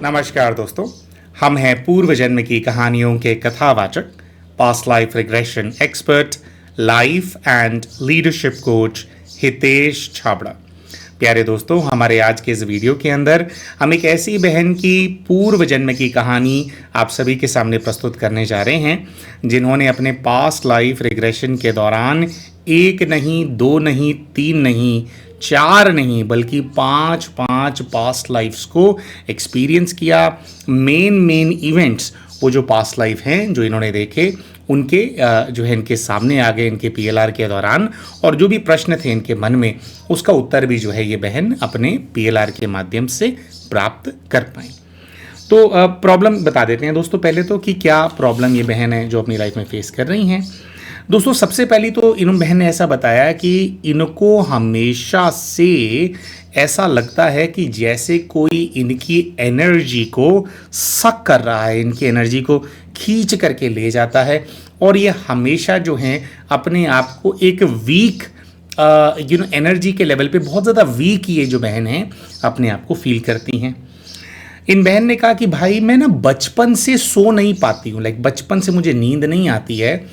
नमस्कार दोस्तों, हम हैं पूर्व जन्म की कहानियों के कथावाचक, past life regression expert, life and leadership coach Hitesh Chhabra. प्यारे दोस्तों, हमारे आज के इस वीडियो के अंदर हम एक ऐसी बहन की पूर्व जन्म की कहानी आप सभी के सामने प्रस्तुत करने जा रहे हैं जिन्होंने अपने पास्ट लाइफ रिग्रेशन के दौरान एक नहीं, दो नहीं, तीन नहीं, चार नहीं बल्कि पांच पास्ट लाइफ्स को एक्सपीरियंस किया। मेन इवेंट्स, वो जो पास्ट लाइफ हैं जो इन्होंने देखे, उनके जो है इनके सामने आ गए इनके पीएलआर के दौरान, और जो भी प्रश्न थे इनके मन में उसका उत्तर भी जो है ये बहन अपने पीएलआर के माध्यम से प्राप्त कर पाई। तो प्रॉब्लम बता देते हैं दोस्तों पहले तो कि क्या प्रॉब्लम ये बहन है जो अपनी लाइफ में फेस कर रही हैं। दोस्तों, सबसे पहली तो इन बहन ने ऐसा बताया कि इनको हमेशा से ऐसा लगता है कि जैसे कोई इनकी एनर्जी को सक कर रहा है, इनकी एनर्जी को खींच करके ले जाता है, और ये हमेशा जो है अपने आप को एक वीक एनर्जी के लेवल पे बहुत ज़्यादा वीक ये जो बहन है अपने आप को फील करती हैं। इन बहन ने कहा कि भाई मैं ना बचपन से सो नहीं पाती हूँ, लाइक बचपन से मुझे नींद नहीं आती है।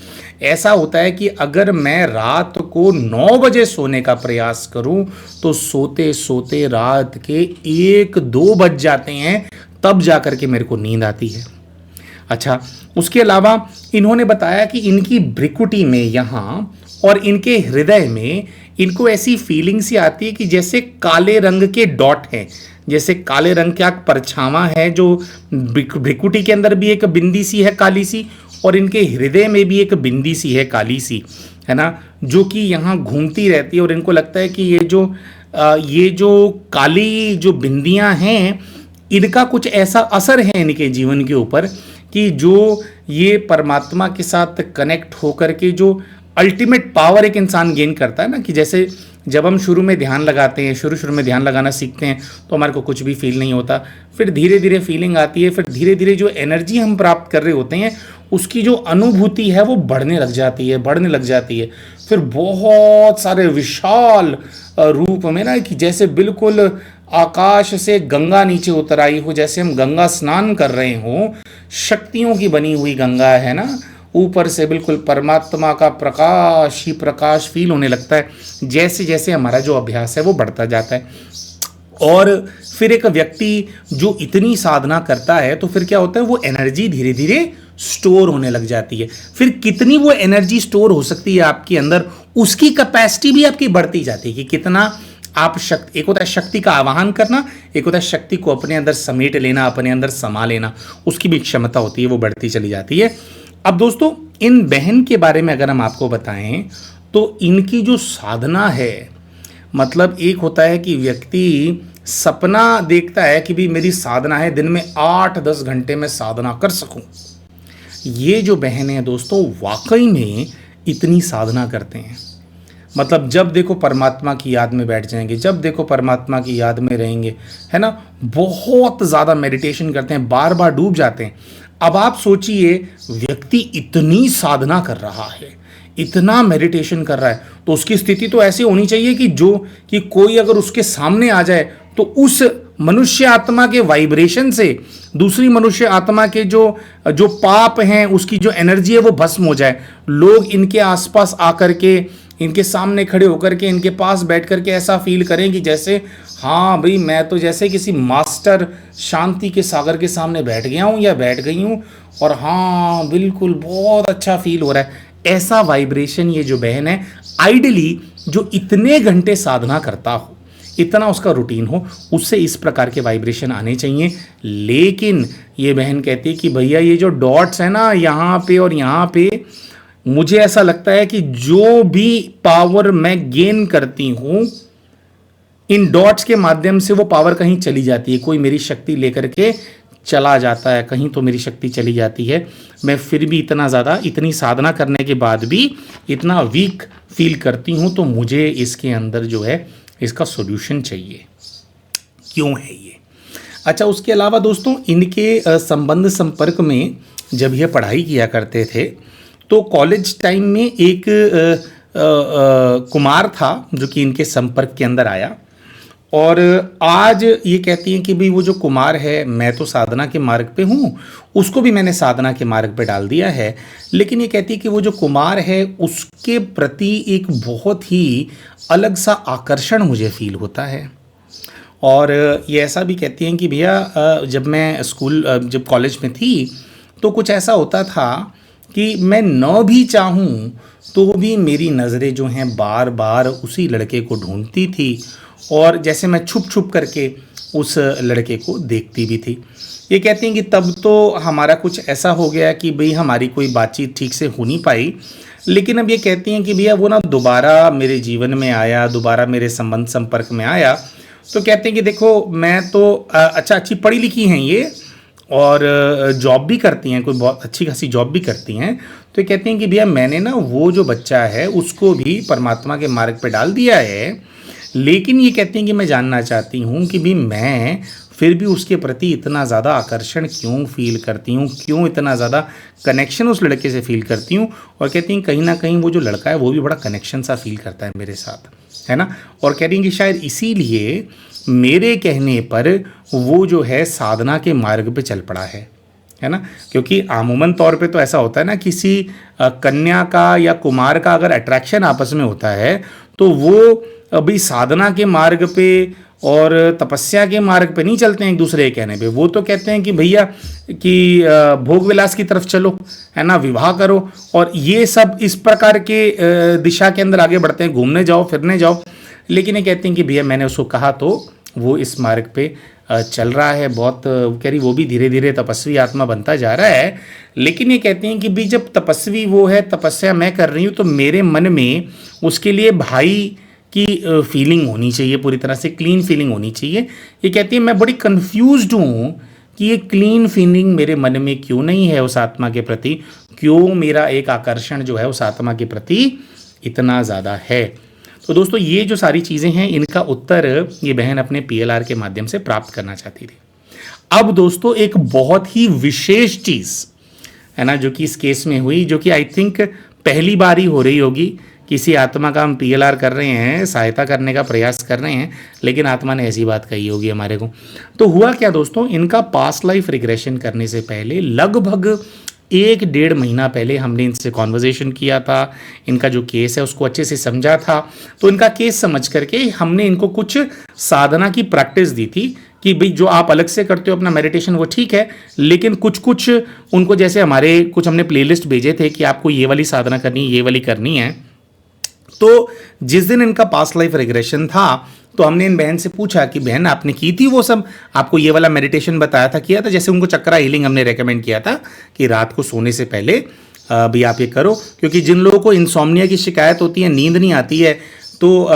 ऐसा होता है कि अगर मैं रात को 9 बजे सोने का प्रयास करूं तो सोते सोते रात के 1-2 बज जाते हैं, तब जाकर के मेरे को नींद आती है। अच्छा, उसके अलावा इन्होंने बताया कि इनकी भ्रिकुटी में यहाँ और इनके हृदय में इनको ऐसी फीलिंग सी आती है कि जैसे काले रंग के डॉट हैं, जैसे काले रंग का परछावा है जो भ्रिकुटी के अंदर भी एक बिंदी सी है काली सी, और इनके हृदय में भी एक बिंदी सी है काली सी, है ना, जो कि यहाँ घूमती रहती है। और इनको लगता है कि ये जो काली जो बिंदियाँ हैं इनका कुछ ऐसा असर है इनके जीवन के ऊपर कि जो ये परमात्मा के साथ कनेक्ट होकर के जो अल्टीमेट पावर एक इंसान गेन करता है ना, कि जैसे जब हम शुरू में ध्यान लगाते हैं, शुरू में ध्यान लगाना सीखते हैं तो हमारे को कुछ भी फील नहीं होता, फिर धीरे धीरे फीलिंग आती है, फिर धीरे धीरे जो एनर्जी हम प्राप्त कर रहे होते हैं उसकी जो अनुभूति है वो बढ़ने लग जाती है, फिर बहुत सारे विशाल रूप में ना, कि जैसे बिल्कुल आकाश से गंगा नीचे उतर आई हो, जैसे हम गंगा स्नान कर रहे हों, शक्तियों की बनी हुई गंगा है ना, ऊपर से बिल्कुल परमात्मा का प्रकाश ही प्रकाश फील होने लगता है जैसे जैसे हमारा जो अभ्यास है वो बढ़ता जाता है। और फिर एक व्यक्ति जो इतनी साधना करता है तो फिर क्या होता है, वो एनर्जी धीरे धीरे स्टोर होने लग जाती है। फिर कितनी वो एनर्जी स्टोर हो सकती है आपके अंदर, उसकी कैपेसिटी भी आपकी बढ़ती जाती है कि कितना आप शक्ति, एक होता है शक्ति का आवाहन करना, एक होता है शक्ति को अपने अंदर समेट लेना, अपने अंदर समा लेना, उसकी भी क्षमता होती है, वो बढ़ती चली जाती है। अब दोस्तों, इन बहन के बारे में अगर हम आपको बताएं तो इनकी जो साधना है, मतलब एक होता है कि व्यक्ति सपना देखता है कि भी मेरी साधना है दिन में 8-10 घंटे में साधना कर सकूं। ये जो बहन है दोस्तों वाकई में इतनी साधना करते हैं, मतलब जब देखो परमात्मा की याद में बैठ जाएंगे, जब देखो परमात्मा की याद में रहेंगे, है ना, बहुत ज़्यादा मेडिटेशन करते हैं, बार बार डूब जाते हैं। अब आप सोचिए, व्यक्ति इतनी साधना कर रहा है, इतना मेडिटेशन कर रहा है, तो उसकी स्थिति तो ऐसी होनी चाहिए कि कोई अगर उसके सामने आ जाए तो उस मनुष्य आत्मा के वाइब्रेशन से दूसरी मनुष्य आत्मा के जो पाप हैं, उसकी जो एनर्जी है वो भस्म हो जाए। लोग इनके आसपास आकर के, इनके सामने खड़े होकर के, इनके पास बैठ कर के ऐसा फील करें कि जैसे हाँ भाई, मैं तो जैसे किसी मास्टर शांति के सागर के सामने बैठ गया हूँ या बैठ गई हूँ, और हाँ बिल्कुल बहुत अच्छा फील हो रहा है। ऐसा वाइब्रेशन ये जो बहन है, आइडियली जो इतने घंटे साधना करता हो, इतना उसका रूटीन हो, उससे इस प्रकार के वाइब्रेशन आने चाहिए। लेकिन ये बहन कहती है कि भैया ये जो डॉट्स है ना यहाँ पे और यहाँ पे, मुझे ऐसा लगता है कि जो भी पावर मैं गेन करती हूँ इन डॉट्स के माध्यम से वो पावर कहीं चली जाती है, कोई मेरी शक्ति लेकर के चला जाता है, कहीं तो मेरी शक्ति चली जाती है। मैं फिर भी इतनी साधना करने के बाद भी इतना वीक फील करती हूँ, तो मुझे इसके अंदर जो है इसका सॉल्यूशन चाहिए। क्यों है ये? अच्छा, उसके अलावा दोस्तों इनके संबंध संपर्क में जब ये पढ़ाई किया करते थे तो कॉलेज टाइम में एक कुमार था जो कि इनके संपर्क के अंदर आया, और आज ये कहती हैं कि भाई वो जो कुमार है, मैं तो साधना के मार्ग पे हूँ, उसको भी मैंने साधना के मार्ग पे डाल दिया है। लेकिन ये कहती है कि वो जो कुमार है उसके प्रति एक बहुत ही अलग सा आकर्षण मुझे फील होता है। और ये ऐसा भी कहती हैं कि भैया जब मैं जब कॉलेज में थी तो कुछ ऐसा होता था कि मैं न भी चाहूँ तो भी मेरी नज़रें जो हैं बार बार उसी लड़के को ढूंढती थी, और जैसे मैं छुप छुप करके उस लड़के को देखती भी थी। ये कहती हैं कि तब तो हमारा कुछ ऐसा हो गया कि भाई हमारी कोई बातचीत ठीक से हो नहीं पाई। लेकिन अब ये कहती हैं कि भैया वो ना दोबारा मेरे जीवन में आया, दोबारा मेरे संबंध संपर्क में आया। तो कहते हैं कि देखो मैं तो अच्छी पढ़ी लिखी हैं ये, और जॉब भी करती हैं, कोई बहुत अच्छी खासी जॉब भी करती हैं। तो ये कहती हैं कि भैया मैंने ना वो जो बच्चा है उसको भी परमात्मा के मार्ग पे डाल दिया है। लेकिन ये कहती हैं कि मैं जानना चाहती हूँ कि भी मैं फिर भी उसके प्रति इतना ज़्यादा आकर्षण क्यों फील करती हूँ, क्यों इतना ज़्यादा कनेक्शन उस लड़के से फील करती हूँ। और कहती हैं कहीं ना कहीं वो जो लड़का है वो भी बड़ा कनेक्शन सा फील करता है मेरे साथ, है ना। और कह रही हैं कि शायद इसीलिए मेरे कहने पर वो जो है साधना के मार्ग पे चल पड़ा है ना। क्योंकि आमूमन तौर पे तो ऐसा होता है ना, किसी कन्या का या कुमार का अगर अट्रैक्शन आपस में होता है तो वो अभी साधना के मार्ग पे और तपस्या के मार्ग पे नहीं चलते हैं एक दूसरे के कहने पे। वो तो कहते हैं कि भैया कि भोग विलास की तरफ चलो, है ना, विवाह करो, और ये सब इस प्रकार के दिशा के अंदर आगे बढ़ते हैं, घूमने जाओ फिरने जाओ। लेकिन ये कहते हैं कि भैया मैंने उसको कहा तो वो इस मार्ग पे चल रहा है, बहुत कह रही वो भी धीरे धीरे तपस्वी आत्मा बनता जा रहा है। लेकिन ये कहती हैं कि भी जब तपस्वी वो है, तपस्या मैं कर रही हूँ, तो मेरे मन में उसके लिए भाई की फीलिंग होनी चाहिए, पूरी तरह से क्लीन फीलिंग होनी चाहिए। ये कहती है मैं बड़ी कंफ्यूज्ड हूँ कि ये क्लीन फीलिंग मेरे मन में क्यों नहीं है उस आत्मा के प्रति, क्यों मेरा एक आकर्षण जो है उस आत्मा के प्रति इतना ज़्यादा है। तो दोस्तों ये जो सारी चीज़ें हैं इनका उत्तर ये बहन अपने पीएलआर के माध्यम से प्राप्त करना चाहती थी। अब दोस्तों एक बहुत ही विशेष चीज़ है ना जो कि इस केस में हुई, जो कि आई थिंक पहली बार ही हो रही होगी। किसी आत्मा का हम पीएलआर कर रहे हैं, सहायता करने का प्रयास कर रहे हैं, लेकिन आत्मा ने ऐसी बात कही होगी हमारे को। तो हुआ क्या दोस्तों, इनका पास्ट लाइफ रिग्रेशन करने से पहले लगभग 1-1.5 महीना पहले हमने इनसे कॉन्वर्जेशन किया था, इनका जो केस है उसको अच्छे से समझा था। तो इनका केस समझ करके हमने इनको कुछ साधना की प्रैक्टिस दी थी कि भाई जो आप अलग से करते हो अपना मेडिटेशन वो ठीक है, लेकिन कुछ कुछ उनको जैसे हमारे कुछ हमने प्लेलिस्ट भेजे थे कि आपको ये वाली साधना करनी है, ये वाली करनी है। तो जिस दिन इनका पास्ट लाइफ रिग्रेशन था तो हमने इन बहन से पूछा कि बहन आपने की थी वो सब, आपको ये वाला मेडिटेशन बताया था, किया था, जैसे उनको चक्रा हीलिंग हमने रेकमेंड किया था कि रात को सोने से पहले भी आप ये करो। क्योंकि जिन लोगों को इंसोम्निया की शिकायत होती है, नींद नहीं आती है, तो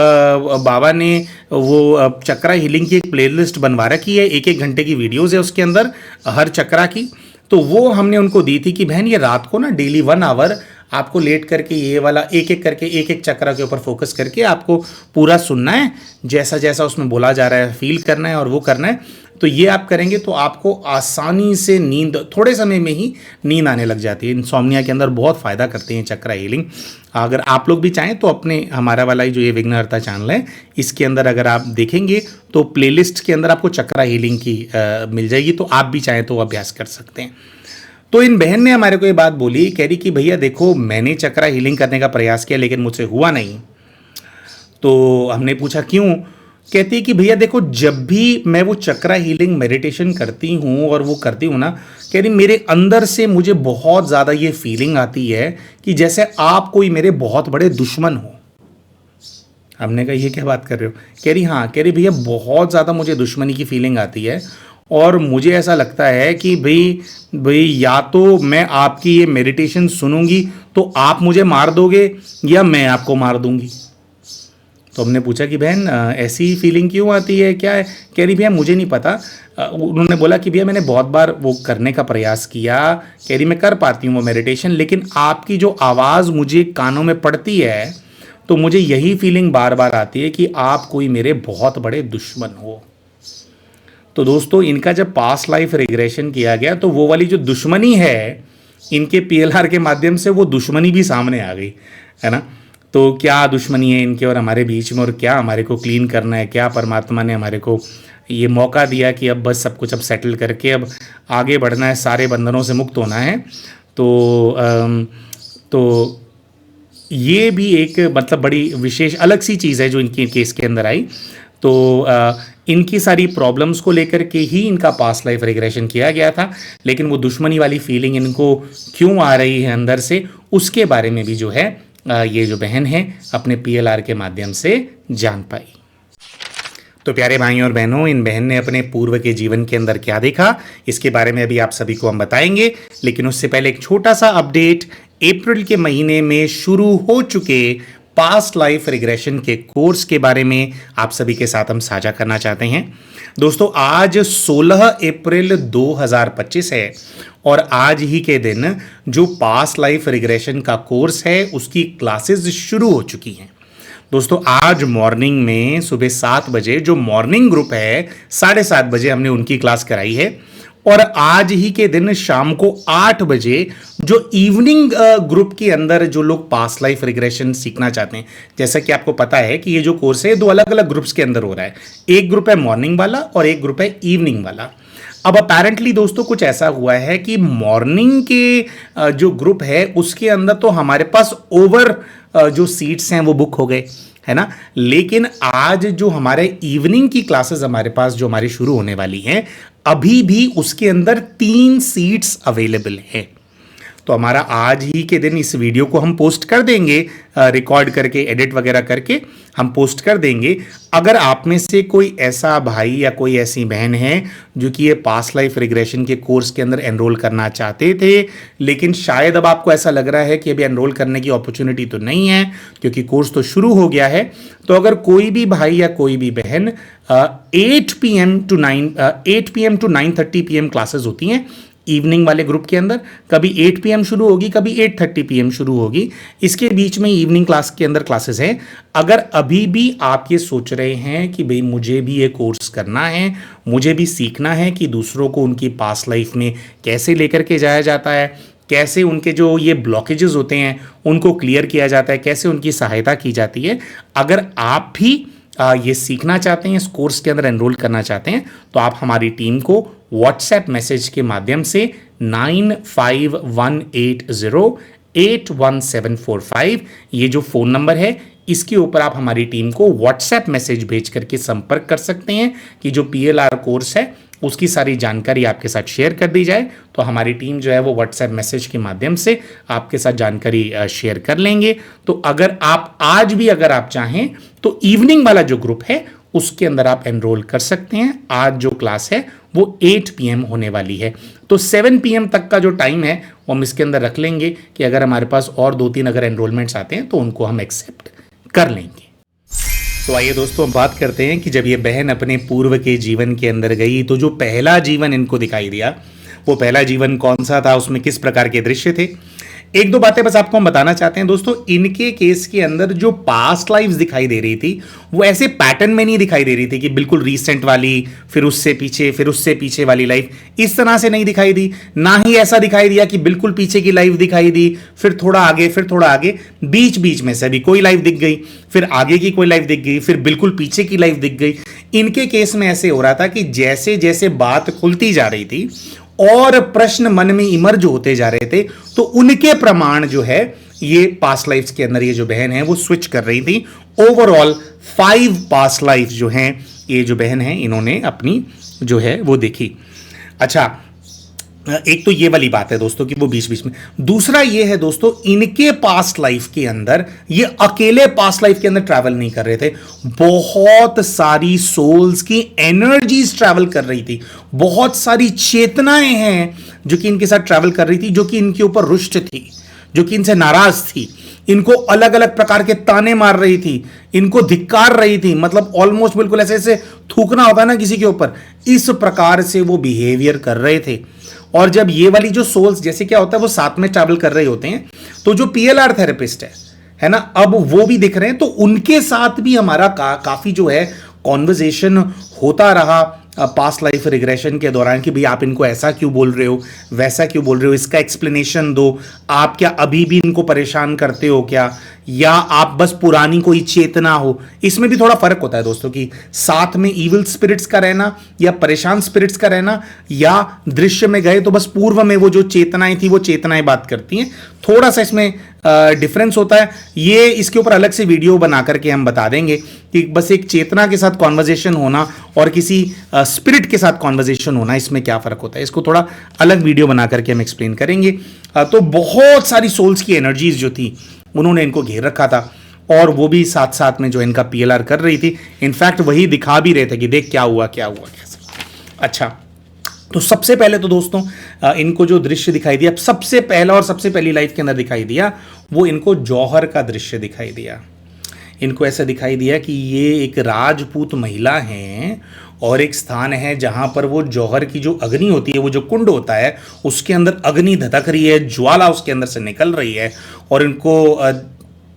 बाबा ने वो चक्रा हीलिंग की एक प्लेलिस्ट बनवा रखी है, 1-1 घंटे की वीडियोज़ है उसके अंदर हर चक्रा की। तो वो हमने उनको दी थी कि बहन ये रात को ना डेली 1 आवर आपको लेट करके ये वाला एक एक करके एक चक्रा के ऊपर फोकस करके आपको पूरा सुनना है, जैसा जैसा उसमें बोला जा रहा है फील करना है और वो करना है। तो ये आप करेंगे तो आपको आसानी से नींद, थोड़े समय में ही नींद आने लग जाती है। इंसोम्निया के अंदर बहुत फ़ायदा करते हैं चक्रा हीलिंग। अगर आप लोग भी चाहें तो अपने हमारा वाला जो ये विघ्नहर्ता चैनल है इसके अंदर अगर आप देखेंगे तो प्लेलिस्ट के अंदर आपको चक्रा हीलिंग की मिल जाएगी, तो आप भी चाहें तो अभ्यास कर सकते हैं। तो इन बहन ने हमारे को ये बात बोली, कह रही कि भैया देखो मैंने चक्रा हीलिंग करने का प्रयास किया लेकिन मुझसे हुआ नहीं। तो हमने पूछा क्यों, कहती है कि भैया देखो जब भी मैं वो चक्रा हीलिंग मेडिटेशन करती हूँ और वो करती हूँ ना, कह रही मेरे अंदर से मुझे बहुत ज़्यादा ये फीलिंग आती है कि जैसे आप कोई मेरे बहुत बड़े दुश्मन हो। हमने कहा ये क्या बात कर रहे हो, कह रही हाँ, कह रही भैया बहुत ज़्यादा मुझे दुश्मनी की फीलिंग आती है और मुझे ऐसा लगता है कि भाई या तो मैं आपकी ये मेडिटेशन सुनूंगी तो आप मुझे मार दोगे या मैं आपको मार दूंगी। तो हमने पूछा कि बहन ऐसी फीलिंग क्यों आती है, क्या है, कह रही भैया मुझे नहीं पता। उन्होंने बोला कि भैया मैंने बहुत बार वो करने का प्रयास किया, कह रही मैं कर पाती हूँ वो मेडिटेशन, लेकिन आपकी जो आवाज़ मुझे कानों में पड़ती है तो मुझे यही फीलिंग बार बार आती है कि आप कोई मेरे बहुत बड़े दुश्मन हो। तो दोस्तों इनका जब पास्ट लाइफ रिग्रेशन किया गया तो वो वाली जो दुश्मनी है इनके पीएलआर के माध्यम से वो दुश्मनी भी सामने आ गई, है ना। तो क्या दुश्मनी है इनके और हमारे बीच में, और क्या हमारे को क्लीन करना है, क्या परमात्मा ने हमारे को ये मौका दिया कि अब बस सब कुछ अब सेटल करके अब आगे बढ़ना है, सारे बंधनों से मुक्त होना है। तो ये भी एक मतलब बड़ी विशेष अलग सी चीज़ है जो इनके केस के अंदर आई। तो इनकी सारी प्रॉब्लम्स को लेकर के ही इनका पास्ट लाइफ रिग्रेशन किया गया था, लेकिन वो दुश्मनी वाली फीलिंग इनको क्यों आ रही है अंदर से, उसके बारे में भी जो है ये जो बहन है अपने पीएलआर के माध्यम से जान पाई। तो प्यारे भाइयों और बहनों, इन बहन ने अपने पूर्व के जीवन के अंदर क्या देखा, इसके बारे में अभी आप सभी को हम बताएंगे, लेकिन उससे पहले एक छोटा सा अपडेट। अप्रैल के महीने में शुरू हो चुके पास्ट लाइफ रिग्रेशन के कोर्स के बारे में आप सभी के साथ हम साझा करना चाहते हैं। दोस्तों, आज 16 अप्रैल 2025 है और आज ही के दिन जो पास्ट लाइफ रिग्रेशन का कोर्स है उसकी क्लासेस शुरू हो चुकी हैं। दोस्तों, आज मॉर्निंग में सुबह 7 बजे जो मॉर्निंग ग्रुप है 7:30 बजे हमने उनकी क्लास कराई है, और आज ही के दिन शाम को 8 बजे जो इवनिंग ग्रुप के अंदर जो लोग पास्ट लाइफ रिग्रेशन सीखना चाहते हैं, जैसा कि आपको पता है कि ये जो कोर्स है 2 अलग अलग ग्रुप्स के अंदर हो रहा है। एक ग्रुप है मॉर्निंग वाला और एक ग्रुप है इवनिंग वाला। अब अपेरेंटली दोस्तों कुछ ऐसा हुआ है कि मॉर्निंग के जो ग्रुप है उसके अंदर तो हमारे पास ओवर जो सीट्स हैं वो बुक हो गए, है ना, लेकिन आज जो हमारे इवनिंग की क्लासेस हमारे पास जो हमारी शुरू होने वाली हैं, अभी भी उसके अंदर 3 सीट्स अवेलेबल हैं। तो हमारा आज ही के दिन इस वीडियो को हम पोस्ट कर देंगे, रिकॉर्ड करके एडिट वगैरह करके हम पोस्ट कर देंगे। अगर आप में से कोई ऐसा भाई या कोई ऐसी बहन है जो कि ये पास्ट लाइफ रिग्रेशन के कोर्स के अंदर एनरोल करना चाहते थे, लेकिन शायद अब आपको ऐसा लग रहा है कि अभी एनरोल करने की अपॉर्चुनिटी तो नहीं है क्योंकि कोर्स तो शुरू हो गया है, तो अगर कोई भी भाई या कोई भी बहन 8 PM to 9:30 PM क्लासेस होती हैं इवनिंग वाले ग्रुप के अंदर, कभी 8 PM शुरू होगी, कभी 8:30 PM शुरू होगी, इसके बीच में इवनिंग क्लास के अंदर क्लासेस हैं। अगर अभी भी आप ये सोच रहे हैं कि भाई मुझे भी ये कोर्स करना है, मुझे भी सीखना है कि दूसरों को उनकी पास्ट लाइफ में कैसे लेकर के जाया जाता है, कैसे उनके जो ये ब्लॉकेजेस होते हैं उनको क्लियर किया जाता है, कैसे उनकी सहायता की जाती है, अगर आप भी ये सीखना चाहते हैं, इस कोर्स के अंदर एनरोल करना चाहते हैं, तो आप हमारी टीम को व्हाट्सएप मैसेज के माध्यम से 9518081745 ये जो फ़ोन नंबर है इसके ऊपर आप हमारी टीम को व्हाट्सएप मैसेज भेज करके संपर्क कर सकते हैं कि जो पीएलआर कोर्स है उसकी सारी जानकारी आपके साथ शेयर कर दी जाए। तो हमारी टीम जो है वो व्हाट्सएप मैसेज के माध्यम से आपके साथ जानकारी शेयर कर लेंगे। तो अगर आप आज भी अगर आप चाहें तो इवनिंग वाला जो ग्रुप है उसके अंदर आप एनरोल कर सकते हैं। आज जो क्लास है वो 8 PM होने वाली है, तो 7 PM तक का जो टाइम है वो हम इसके अंदर रख लेंगे कि अगर हमारे पास और 2-3 अगर एनरोलमेंट्स आते हैं तो उनको हम एक्सेप्ट कर लेंगे। तो आइए दोस्तों हम बात करते हैं कि जब ये बहन अपने पूर्व के जीवन के अंदर गई तो जो पहला जीवन इनको दिखाई दिया वो पहला जीवन कौन सा था, उसमें किस प्रकार के दृश्य थे। 1-2 बातें बस आपको हम बताना चाहते हैं दोस्तों। इनके केस के अंदर जो पास्ट लाइफ दिखाई दे रही थी वो ऐसे पैटर्न में नहीं दिखाई दे रही थी कि बिल्कुल रीसेंट वाली, फिर उससे पीछे, फिर उससे पीछे वाली लाइफ, इस तरह से नहीं दिखाई दी। ना ही ऐसा दिखाई दिया कि बिल्कुल पीछे की लाइफ दिखाई दी, फिर थोड़ा आगे, फिर थोड़ा आगे, बीच बीच में से भी कोई लाइफ दिख गई, फिर आगे की कोई लाइफ दिख गई, फिर बिल्कुल पीछे की लाइफ दिख गई। इनके केस में ऐसे हो रहा था कि जैसे जैसे बात खुलती जा रही थी और प्रश्न मन में इमर्ज होते जा रहे थे, तो उनके प्रमाण जो है ये पास्ट लाइफ के अंदर ये जो बहन है वो स्विच कर रही थी। ओवरऑल 5 पास्ट लाइफ जो हैं ये जो बहन है इन्होंने अपनी जो है वो देखी। अच्छा, एक तो ये वाली बात है दोस्तों कि वो बीच बीच में। दूसरा ये है दोस्तों, इनके पास्ट लाइफ के अंदर ये अकेले पास्ट लाइफ के अंदर ट्रैवल नहीं कर रहे थे, बहुत सारी सोल्स की एनर्जीज ट्रैवल कर रही थी, बहुत सारी चेतनाएं हैं जो कि इनके साथ ट्रैवल कर रही थी, जो कि इनके ऊपर रुष्ट थी, जो कि इनसे नाराज थी, इनको अलग अलग प्रकार के ताने मार रही थी, इनको धिक्कार रही थी, मतलब ऑलमोस्ट बिल्कुल ऐसे ऐसे थूकना होता है ना किसी के ऊपर, इस प्रकार से वो बिहेवियर कर रहे थे। और जब ये वाली जो सोल्स, जैसे क्या होता है वो साथ में ट्रैवल कर रहे होते हैं, तो जो पीएलआर थेरेपिस्ट है ना, अब वो भी दिख रहे हैं, तो उनके साथ भी हमारा काफी जो है कॉन्वर्जेशन होता रहा पास्ट लाइफ रिग्रेशन के दौरान कि भाई आप इनको ऐसा क्यों बोल रहे हो, वैसा क्यों बोल रहे हो, इसका एक्सप्लेनेशन दो, आप क्या अभी भी इनको परेशान करते हो क्या, या आप बस पुरानी कोई चेतना हो। इसमें भी थोड़ा फर्क होता है दोस्तों कि साथ में इविल स्पिरिट्स का रहना या परेशान स्पिरिट्स का रहना, या दृश्य में गए तो बस पूर्व में वो जो चेतनाएं थी वो चेतनाएं बात करती हैं। थोड़ा सा इसमें डिफरेंस होता है। ये इसके ऊपर अलग से वीडियो बना करके हम बता देंगे कि बस एक चेतना के साथ कॉन्वर्जेशन होना और किसी स्पिरिट के साथ कॉन्वर्जेशन होना, इसमें क्या फर्क होता है, इसको थोड़ा अलग वीडियो बना करके हम एक्सप्लेन करेंगे। तो बहुत सारी सोल्स की एनर्जीज जो थी उन्होंने इनको घेर रखा था, और वो भी साथ साथ में जो इनका पीएलआर कर रही थी। इनफैक्ट वही दिखा भी रहे थे कि देख क्या हुआ क्या हुआ कैसे। अच्छा, तो सबसे पहले तो दोस्तों इनको जो दृश्य दिखाई दिया, सबसे पहला और सबसे पहली लाइफ के अंदर दिखाई दिया, वो इनको जौहर का दृश्य दिखाई दिया। इनको ऐसा दिखाई दिया कि ये एक राजपूत महिला हैं और एक स्थान है जहां पर वो जौहर की जो अग्नि होती है, वो जो कुंड होता है, उसके अंदर अग्नि धधक रही है, ज्वाला उसके अंदर से निकल रही है, और इनको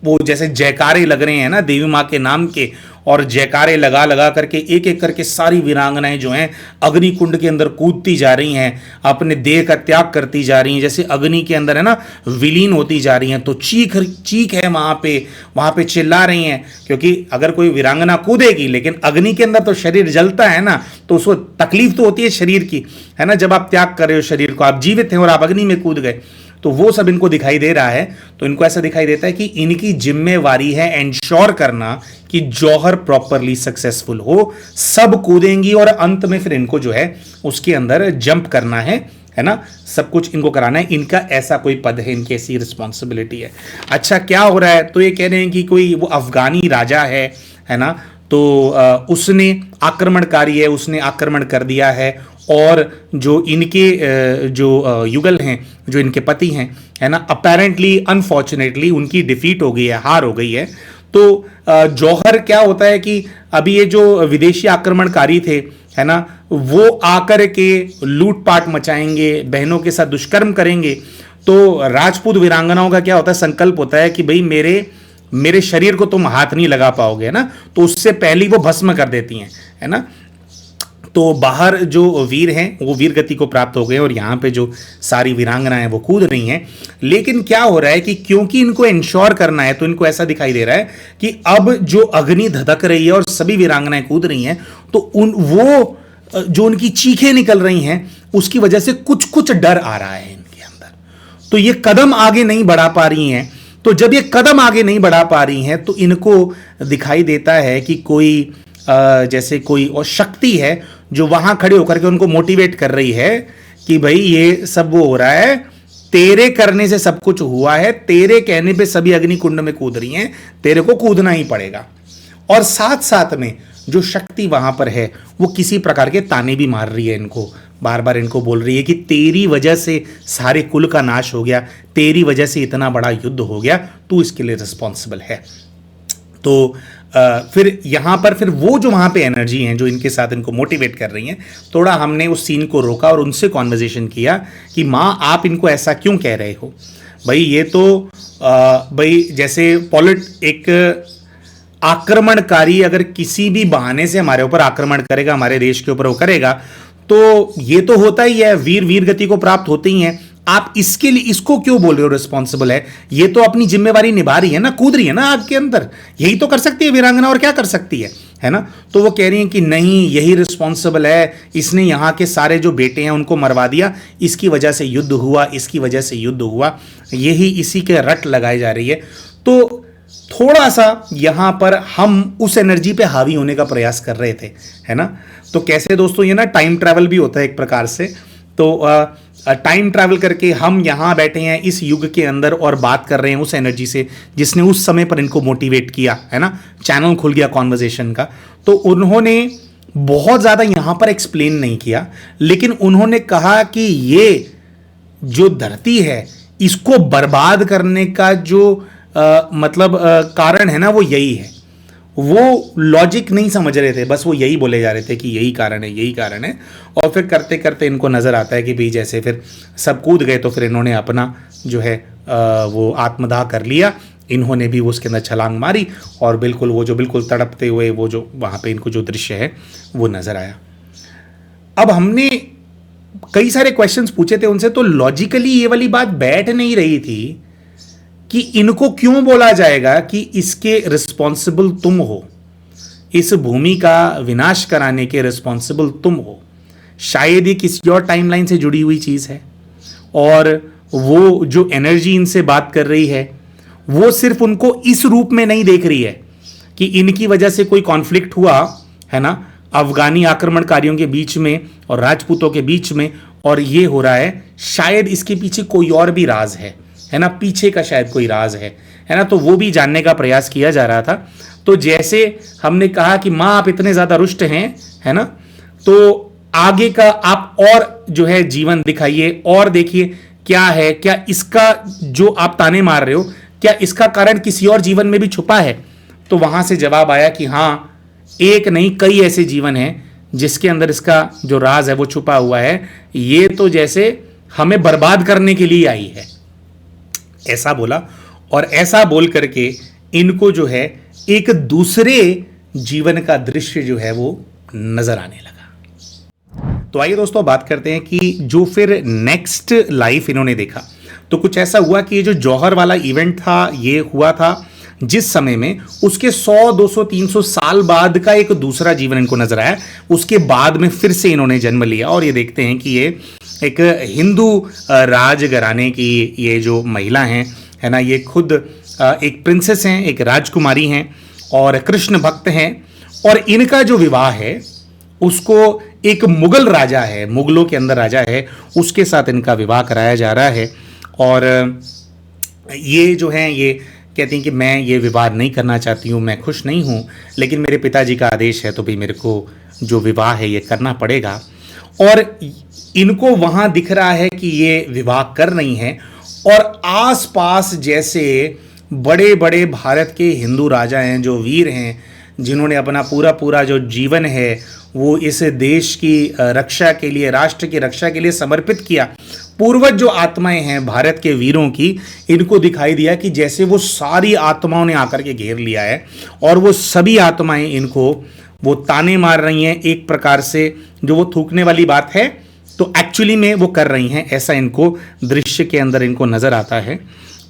वो जैसे जयकारे लग रहे हैं ना देवी माँ के नाम के, और जयकारे लगा लगा करके एक एक करके सारी वीरांगनाएं जो हैं अग्नि कुंड के अंदर कूदती जा रही हैं, अपने देह का त्याग करती जा रही हैं, जैसे अग्नि के अंदर है ना विलीन होती जा रही हैं। तो चीख चीख है वहां पे चिल्ला रही हैं, क्योंकि अगर कोई वीरांगना कूदेगी लेकिन अग्नि के अंदर तो शरीर जलता है ना, तो उसको तकलीफ तो होती है शरीर की, है ना। जब आप त्याग कर रहे हो शरीर को, आप जीवित हैं और आप अग्नि में कूद गए, तो वो सब इनको दिखाई दे रहा है। तो इनको ऐसा दिखाई देता है कि इनकी जिम्मेवारी है एंश्योर करना कि जौहर प्रॉपरली सक्सेसफुल हो। सब कूदेंगी और अंत में फिर इनको जो है उसके अंदर जंप करना है ना, सब कुछ इनको कराना है। इनका ऐसा कोई पद है, इनकी ऐसी रिस्पॉन्सिबिलिटी है। अच्छा, क्या हो रहा है, तो ये कह रहे हैं कि कोई वो अफगानी राजा है ना, तो उसने आक्रमणकारी है, उसने आक्रमण कर दिया है, और जो इनके जो युगल हैं, जो इनके पति हैं, है ना, अपेरेंटली अनफॉर्चुनेटली उनकी डिफीट हो गई है, हार हो गई है। तो जौहर क्या होता है कि अभी ये जो विदेशी आक्रमणकारी थे, है ना, वो आकर के लूटपाट मचाएंगे, बहनों के साथ दुष्कर्म करेंगे। तो राजपूत वीरांगनाओं का क्या होता है, संकल्प होता है कि भाई मेरे शरीर को तुम हाथ नहीं लगा पाओगे, ना, तो उससे पहले वो भस्म कर देती हैं, है ना। तो बाहर जो वीर हैं वो वीर गति को प्राप्त हो गए, और यहाँ पे जो सारी वीरांगनाएं वो कूद रही हैं। लेकिन क्या हो रहा है कि क्योंकि इनको इंश्योर करना है, तो इनको ऐसा दिखाई दे रहा है कि अब जो अग्नि धधक रही है और सभी वीरांगनाएं कूद रही हैं, तो वो जो उनकी चीखें निकल रही हैं उसकी वजह से कुछ कुछ डर आ रहा है इनके अंदर। तो ये कदम आगे नहीं बढ़ा पा रही हैं। तो जब ये कदम आगे नहीं बढ़ा पा रही हैं, तो इनको दिखाई देता है कि कोई जैसे कोई और शक्ति है जो वहां खड़े होकर के उनको मोटिवेट कर रही है कि भाई ये सब वो हो रहा है, तेरे करने से सब कुछ हुआ है, तेरे कहने पे सभी अग्नि कुंड में कूद रही हैं, तेरे को कूदना ही पड़ेगा। और साथ साथ में जो शक्ति वहां पर है वो किसी प्रकार के ताने भी मार रही है इनको, बार बार इनको बोल रही है कि तेरी वजह से सारे कुल का नाश हो गया, तेरी वजह से इतना बड़ा युद्ध हो गया, तू इसके लिए रिस्पॉन्सिबल है। तो फिर यहाँ पर फिर वो जो वहाँ पे एनर्जी हैं जो इनके साथ इनको मोटिवेट कर रही हैं, थोड़ा हमने उस सीन को रोका और उनसे कॉन्वर्जेशन किया कि माँ आप इनको ऐसा क्यों कह रहे हो, भाई ये तो भाई जैसे एक आक्रमणकारी अगर किसी भी बहाने से हमारे ऊपर आक्रमण करेगा, हमारे देश के ऊपर वो करेगा, तो ये तो होता ही है, वीर गति को प्राप्त होते ही हैं। आप इसके लिए इसको क्यों बोल रहे हो रिस्पॉन्सिबल है, ये तो अपनी जिम्मेवारी निभा रही है ना, कूद रही है ना आग के अंदर, यही तो कर सकती है वीरांगना, और क्या कर सकती है ना। तो वो कह रही हैं कि नहीं, यही रिस्पॉन्सिबल है, इसने यहाँ के सारे जो बेटे हैं उनको मरवा दिया, इसकी वजह से युद्ध हुआ, इसकी वजह से युद्ध हुआ, यही इसी के रट लगाई जा रही है। तो थोड़ा सा यहां पर हम उस एनर्जी पे हावी होने का प्रयास कर रहे थे, है ना। तो कैसे दोस्तों, ये ना टाइम ट्रैवल भी होता है एक प्रकार से। तो टाइम ट्रैवल करके हम यहां बैठे हैं इस युग के अंदर और बात कर रहे हैं उस एनर्जी से जिसने उस समय पर इनको मोटिवेट किया, है ना, चैनल खुल गया कॉन्वर्जेशन का। तो उन्होंने बहुत ज्यादा यहां पर एक्सप्लेन नहीं किया, लेकिन उन्होंने कहा कि ये जो धरती है इसको बर्बाद करने का जो कारण है ना, वो यही है। वो लॉजिक नहीं समझ रहे थे, बस वो यही बोले जा रहे थे कि यही कारण है, यही कारण है। और फिर करते करते इनको नज़र आता है कि भाई जैसे फिर सब कूद गए, तो फिर इन्होंने अपना जो है वो आत्मदाह कर लिया, इन्होंने भी उसके अंदर छलांग मारी, और बिल्कुल वो जो बिल्कुल तड़पते हुए वो जो वहाँ पे इनको जो दृश्य है वो नज़र आया। अब हमने कई सारे क्वेश्चंस पूछे थे उनसे, तो लॉजिकली ये वाली बात बैठ नहीं रही थी कि इनको क्यों बोला जाएगा कि इसके रिस्पॉन्सिबल तुम हो, इस भूमि का विनाश कराने के रिस्पॉन्सिबल तुम हो। शायद ये किसी और टाइमलाइन से जुड़ी हुई चीज है, और वो जो एनर्जी इनसे बात कर रही है वो सिर्फ उनको इस रूप में नहीं देख रही है कि इनकी वजह से कोई कॉन्फ्लिक्ट हुआ है ना अफगानी आक्रमणकारियों के बीच में और राजपूतों के बीच में, और ये हो रहा है। शायद इसके पीछे कोई और भी राज है ना, पीछे का शायद कोई राज है ना, तो वो भी जानने का प्रयास किया जा रहा था। तो जैसे हमने कहा कि माँ आप इतने ज्यादा रुष्ट हैं, है ना, तो आगे का आप और जो है जीवन दिखाइए और देखिए क्या है, क्या इसका जो आप ताने मार रहे हो क्या इसका कारण किसी और जीवन में भी छुपा है। तो वहां से जवाब आया कि हाँ, एक नहीं कई ऐसे जीवन हैं जिसके अंदर इसका जो राज है वो छुपा हुआ है। ये तो जैसे हमें बर्बाद करने के लिए आई है, ऐसा बोला। और ऐसा बोल करके इनको जो है एक दूसरे जीवन का दृश्य जो है वो नजर आने लगा। तो आइए दोस्तों बात करते हैं कि जो फिर नेक्स्ट लाइफ इन्होंने देखा, तो कुछ ऐसा हुआ कि ये जो जौहर वाला इवेंट था ये हुआ था जिस समय में उसके 100, 200, 300 साल बाद का एक दूसरा जीवन इनको नजर आया। उसके बाद में फिर से इन्होंने जन्म लिया, और ये देखते हैं कि ये एक हिंदू राजघराने की ये जो महिला हैं, है ना, ये खुद एक प्रिंसेस हैं, एक राजकुमारी हैं और कृष्ण भक्त हैं। और इनका जो विवाह है उसको एक मुगल राजा है, मुगलों के अंदर राजा है, उसके साथ इनका विवाह कराया जा रहा है। और ये जो है ये कहती हैं कि मैं ये विवाह नहीं करना चाहती हूँ, मैं खुश नहीं हूँ, लेकिन मेरे पिताजी का आदेश है तो भी मेरे को जो विवाह है ये करना पड़ेगा। और इनको वहाँ दिख रहा है कि ये विवाह कर रही हैं, और आसपास जैसे बड़े बड़े भारत के हिंदू राजा हैं जो वीर हैं, जिन्होंने अपना पूरा पूरा जो जीवन है वो इस देश की रक्षा के लिए, राष्ट्र की रक्षा के लिए समर्पित किया। पूर्वज जो आत्माएं हैं भारत के वीरों की, इनको दिखाई दिया कि जैसे वो सारी आत्माओं ने आकर के घेर लिया है, और वो सभी आत्माएं इनको वो ताने मार रही हैं एक प्रकार से। जो वो थूकने वाली बात है तो एक्चुअली में वो कर रही हैं, ऐसा इनको दृश्य के अंदर इनको नजर आता है।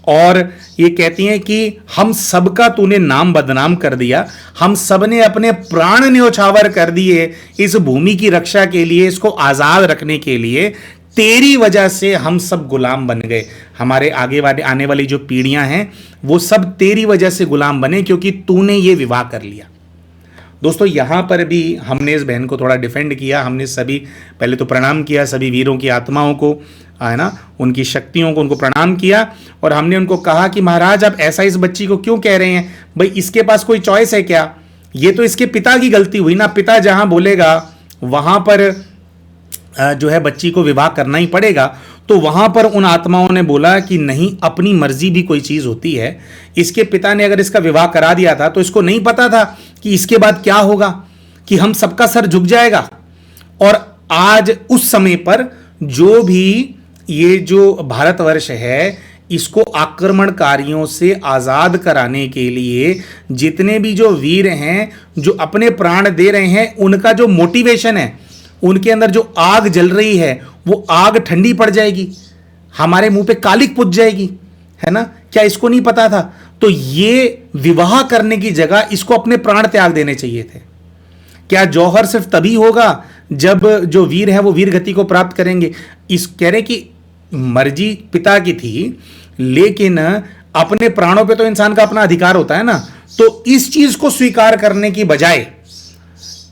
और ये कहती हैं कि हम सबका तूने नाम बदनाम कर दिया, हम सब ने अपने प्राण न्योछावर कर दिए इस भूमि की रक्षा के लिए, इसको आज़ाद रखने के लिए। तेरी वजह से हम सब गुलाम बन गए, हमारे आगे वाले आने वाली जो पीढ़ियां हैं वो सब तेरी वजह से गुलाम बने, क्योंकि तूने ये विवाह कर लिया। दोस्तों यहाँ पर भी हमने इस बहन को थोड़ा डिफेंड किया। हमने सभी पहले तो प्रणाम किया सभी वीरों की आत्माओं को, है ना, उनकी शक्तियों को, उनको प्रणाम किया। और हमने उनको कहा कि महाराज आप ऐसा इस बच्ची को क्यों कह रहे हैं, भाई इसके पास कोई चॉइस है क्या, ये तो इसके पिता की गलती हुई ना, पिता जहां बोलेगा वहां पर जो है बच्ची को विवाह करना ही पड़ेगा। तो वहां पर उन आत्माओं ने बोला कि नहीं, अपनी मर्जी भी कोई चीज होती है। इसके पिता ने अगर इसका विवाह करा दिया था तो इसको नहीं पता था कि इसके बाद क्या होगा, कि हम सबका सर झुक जाएगा। और आज उस समय पर जो भी ये जो भारतवर्ष है, इसको आक्रमणकारियों से आजाद कराने के लिए जितने भी जो वीर हैं जो अपने प्राण दे रहे हैं, उनका जो मोटिवेशन है, उनके अंदर जो आग जल रही है वो आग ठंडी पड़ जाएगी, हमारे मुंह पे कालिक पुज जाएगी, है ना। क्या इसको नहीं पता था? तो ये विवाह करने की जगह इसको अपने प्राण त्याग देने चाहिए थे। क्या जौहर सिर्फ तभी होगा जब जो वीर है वो वीर गति को प्राप्त करेंगे? इस कह रहे कि मर्जी पिता की थी, लेकिन अपने प्राणों पे तो इंसान का अपना अधिकार होता है ना। तो इस चीज को स्वीकार करने की बजाय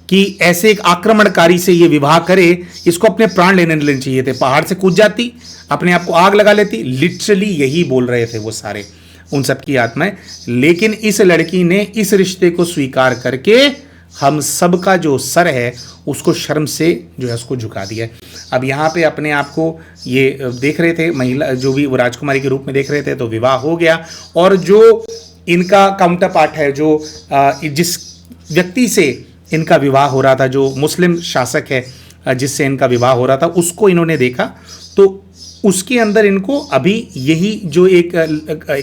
कि ऐसे एक आक्रमणकारी से ये विवाह करे, इसको अपने प्राण लेने चाहिए थे। पहाड़ से कूद जाती, अपने आप को आग लगा लेती। लिटरली यही बोल रहे थे वो सारे, उन सबकी आत्माएं। लेकिन इस लड़की ने इस रिश्ते को स्वीकार करके हम सबका जो सर है उसको शर्म से जो है उसको झुका दिया। अब यहाँ पे अपने आप को ये देख रहे थे, महिला जो भी वो राजकुमारी के रूप में देख रहे थे, तो विवाह हो गया। और जो इनका काउंटर पार्ट है, जो जिस व्यक्ति से इनका विवाह हो रहा था, जो मुस्लिम शासक है जिससे इनका विवाह हो रहा था, उसको इन्होंने देखा। तो उसके अंदर इनको अभी यही जो एक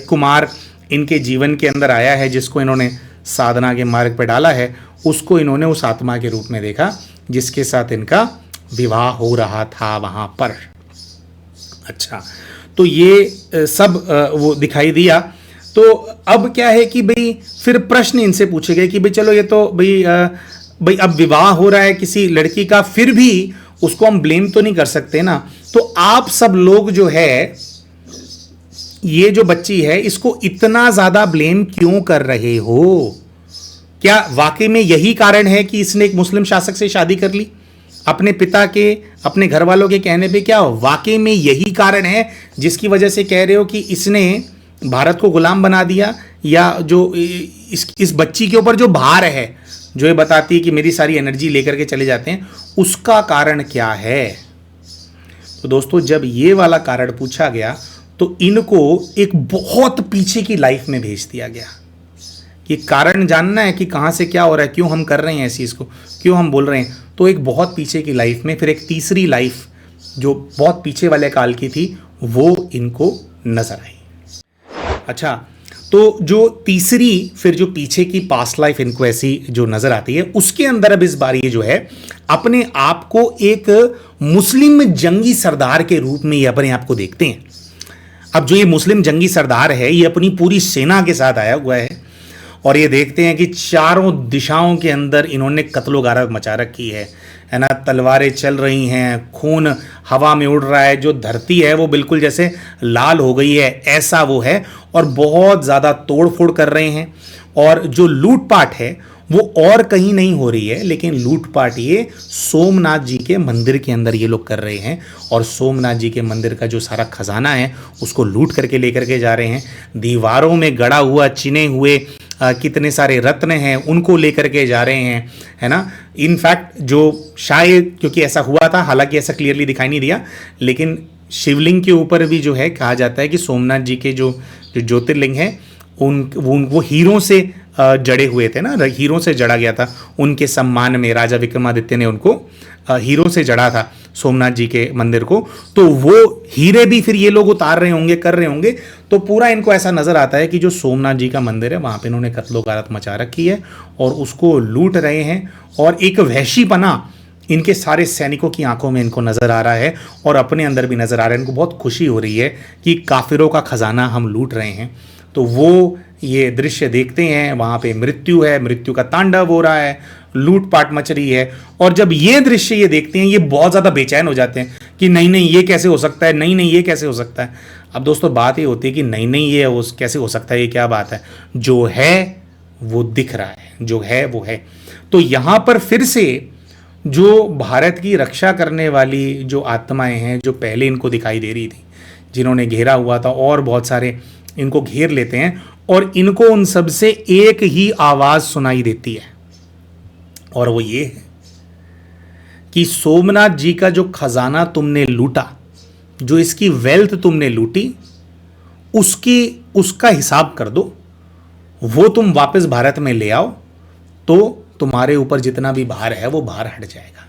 कुमार इनके जीवन के अंदर आया है, जिसको इन्होंने साधना के मार्ग पर डाला है, उसको इन्होंने उस आत्मा के रूप में देखा जिसके साथ इनका विवाह हो रहा था वहाँ पर। अच्छा, तो ये सब वो दिखाई दिया। तो अब क्या है कि भाई फिर प्रश्न इनसे पूछे गए कि भाई चलो ये तो भाई अब विवाह हो रहा है किसी लड़की का, फिर भी उसको हम ब्लेम तो नहीं कर सकते ना, तो आप सब लोग जो है ये जो बच्ची है इसको इतना ज्यादा ब्लेम क्यों कर रहे हो? क्या वाकई में यही कारण है कि इसने एक मुस्लिम शासक से शादी कर ली अपने पिता के, अपने घर वालों के कहने पे? क्या वाकई में यही कारण है जिसकी वजह से कह रहे हो कि इसने भारत को गुलाम बना दिया? या जो इस बच्ची के ऊपर जो भार है, जो ये बताती है कि मेरी सारी एनर्जी लेकर के चले जाते हैं, उसका कारण क्या है? तो दोस्तों जब ये वाला कारण पूछा गया तो इनको एक बहुत पीछे की लाइफ में भेज दिया गया कि कारण जानना है कि कहां से क्या हो रहा है, क्यों हम कर रहे हैं ऐसी इसको, क्यों हम बोल रहे हैं। तो एक बहुत पीछे की लाइफ में फिर एक तीसरी लाइफ जो बहुत पीछे वाले काल की थी वो इनको नजर आई। अच्छा, तो जो तीसरी फिर जो पीछे की पास्ट लाइफ इनको ऐसी जो नजर आती है, उसके अंदर अब इस बार ये जो है अपने आप को एक मुस्लिम जंगी सरदार के रूप में ये अपने आप को देखते हैं। अब जो ये मुस्लिम जंगी सरदार है ये अपनी पूरी सेना के साथ आया हुआ है और ये देखते हैं कि चारों दिशाओं के अंदर इन्होंने कत्लो गारत मचा रखी है ना। तलवारें चल रही हैं, खून हवा में उड़ रहा है, जो धरती है वो बिल्कुल जैसे लाल हो गई है, ऐसा वो है। और बहुत ज़्यादा तोड़फोड़ कर रहे हैं और जो लूटपाट है वो और कहीं नहीं हो रही है, लेकिन लूटपाट ये सोमनाथ जी के मंदिर के अंदर ये लोग कर रहे हैं और सोमनाथ जी के मंदिर का जो सारा खजाना है उसको लूट करके लेकर के जा रहे हैं। दीवारों में गड़ा हुआ चिने हुए कितने सारे रत्न हैं उनको लेकर के जा रहे हैं, है ना। इनफैक्ट जो शायद क्योंकि ऐसा हुआ था, हालांकि ऐसा क्लियरली दिखाई नहीं दिया, लेकिन शिवलिंग के ऊपर भी जो है कहा जाता है कि सोमनाथ जी के जो ज्योतिर्लिंग है वो हीरों से जड़े हुए थे ना, हीरों से जड़ा गया था। उनके सम्मान में राजा विक्रमादित्य ने उनको हीरों से जड़ा था सोमनाथ जी के मंदिर को, तो वो हीरे भी फिर ये लोग उतार रहे होंगे, कर रहे होंगे। तो पूरा इनको ऐसा नजर आता है कि जो सोमनाथ जी का मंदिर है वहां पे इन्होंने कत्लो गारत मचा रखी है और उसको लूट रहे हैं। और एक वहशीपना इनके सारे सैनिकों की आंखों में इनको नजर आ रहा है और अपने अंदर भी नजर आ रहा है। इनको बहुत खुशी हो रही है कि काफिरों का खजाना हम लूट रहे हैं। तो वो ये दृश्य देखते हैं, वहाँ पे मृत्यु है, मृत्यु का तांडव हो रहा है, लूटपाट मच रही है। और जब ये दृश्य ये देखते हैं ये बहुत ज़्यादा बेचैन हो जाते हैं कि नहीं नहीं ये कैसे हो सकता है, नहीं नहीं ये कैसे हो सकता है। अब दोस्तों बात ये होती है कि नहीं नहीं ये कैसे हो सकता है, ये क्या बात है, जो है वो दिख रहा है, जो है वो है। तो यहाँ पर फिर से जो भारत की रक्षा करने वाली जो आत्माएं हैं, जो पहले इनको दिखाई दे रही थी, जिन्होंने घेरा हुआ था और बहुत सारे इनको घेर लेते हैं और इनको उन सब से एक ही आवाज सुनाई देती है और वो ये है कि सोमनाथ जी का जो खजाना तुमने लूटा, जो इसकी वेल्थ तुमने लूटी, उसका हिसाब कर दो, वो तुम वापस भारत में ले आओ तो तुम्हारे ऊपर जितना भी भार है वो भार हट जाएगा।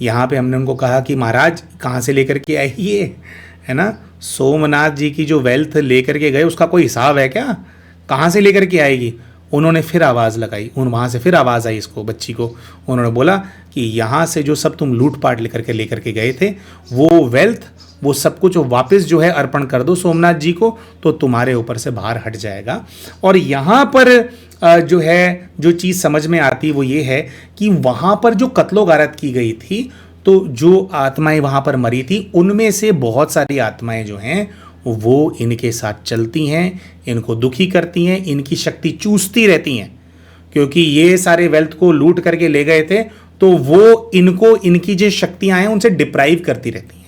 यहां पे हमने उनको कहा कि महाराज कहां से लेकर के आए ये, है ना, सोमनाथ जी की जो वेल्थ लेकर के गए उसका कोई हिसाब है क्या, कहाँ से लेकर के आएगी। उन्होंने फिर आवाज़ लगाई, वहाँ से फिर आवाज़ आई इसको, बच्ची को। उन्होंने बोला कि यहाँ से जो सब तुम लूटपाट लेकर के गए थे वो वेल्थ, वो सब कुछ वापस जो है अर्पण कर दो सोमनाथ जी को, तो तुम्हारे ऊपर से भार हट जाएगा। और यहाँ पर जो है जो चीज़ समझ में आती वो ये है कि वहाँ पर जो कत्लो गारत की गई थी, तो जो आत्माएं वहाँ पर मरी थी उनमें से बहुत सारी आत्माएं जो हैं वो इनके साथ चलती हैं, इनको दुखी करती हैं, इनकी शक्ति चूसती रहती हैं। क्योंकि ये सारे वेल्थ को लूट करके ले गए थे तो वो इनको इनकी जो शक्तियां हैं उनसे डिप्राइव करती रहती हैं।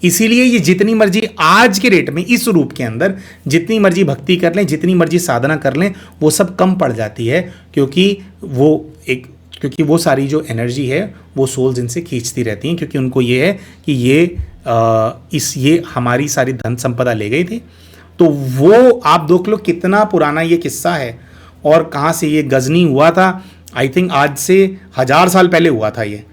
इसीलिए ये जितनी मर्जी आज के डेट में इस रूप के अंदर जितनी मर्जी भक्ति कर लें, जितनी मर्जी साधना कर लें, वो सब कम पड़ जाती है। क्योंकि वो सारी जो एनर्जी है वो सोल्स इनसे खींचती रहती हैं, क्योंकि उनको ये है कि ये हमारी सारी धन संपदा ले गई थी। तो वो आप देख लो कितना पुराना ये किस्सा है और कहाँ से ये गजनी हुआ था। आई थिंक आज से 1000 साल पहले हुआ था ये।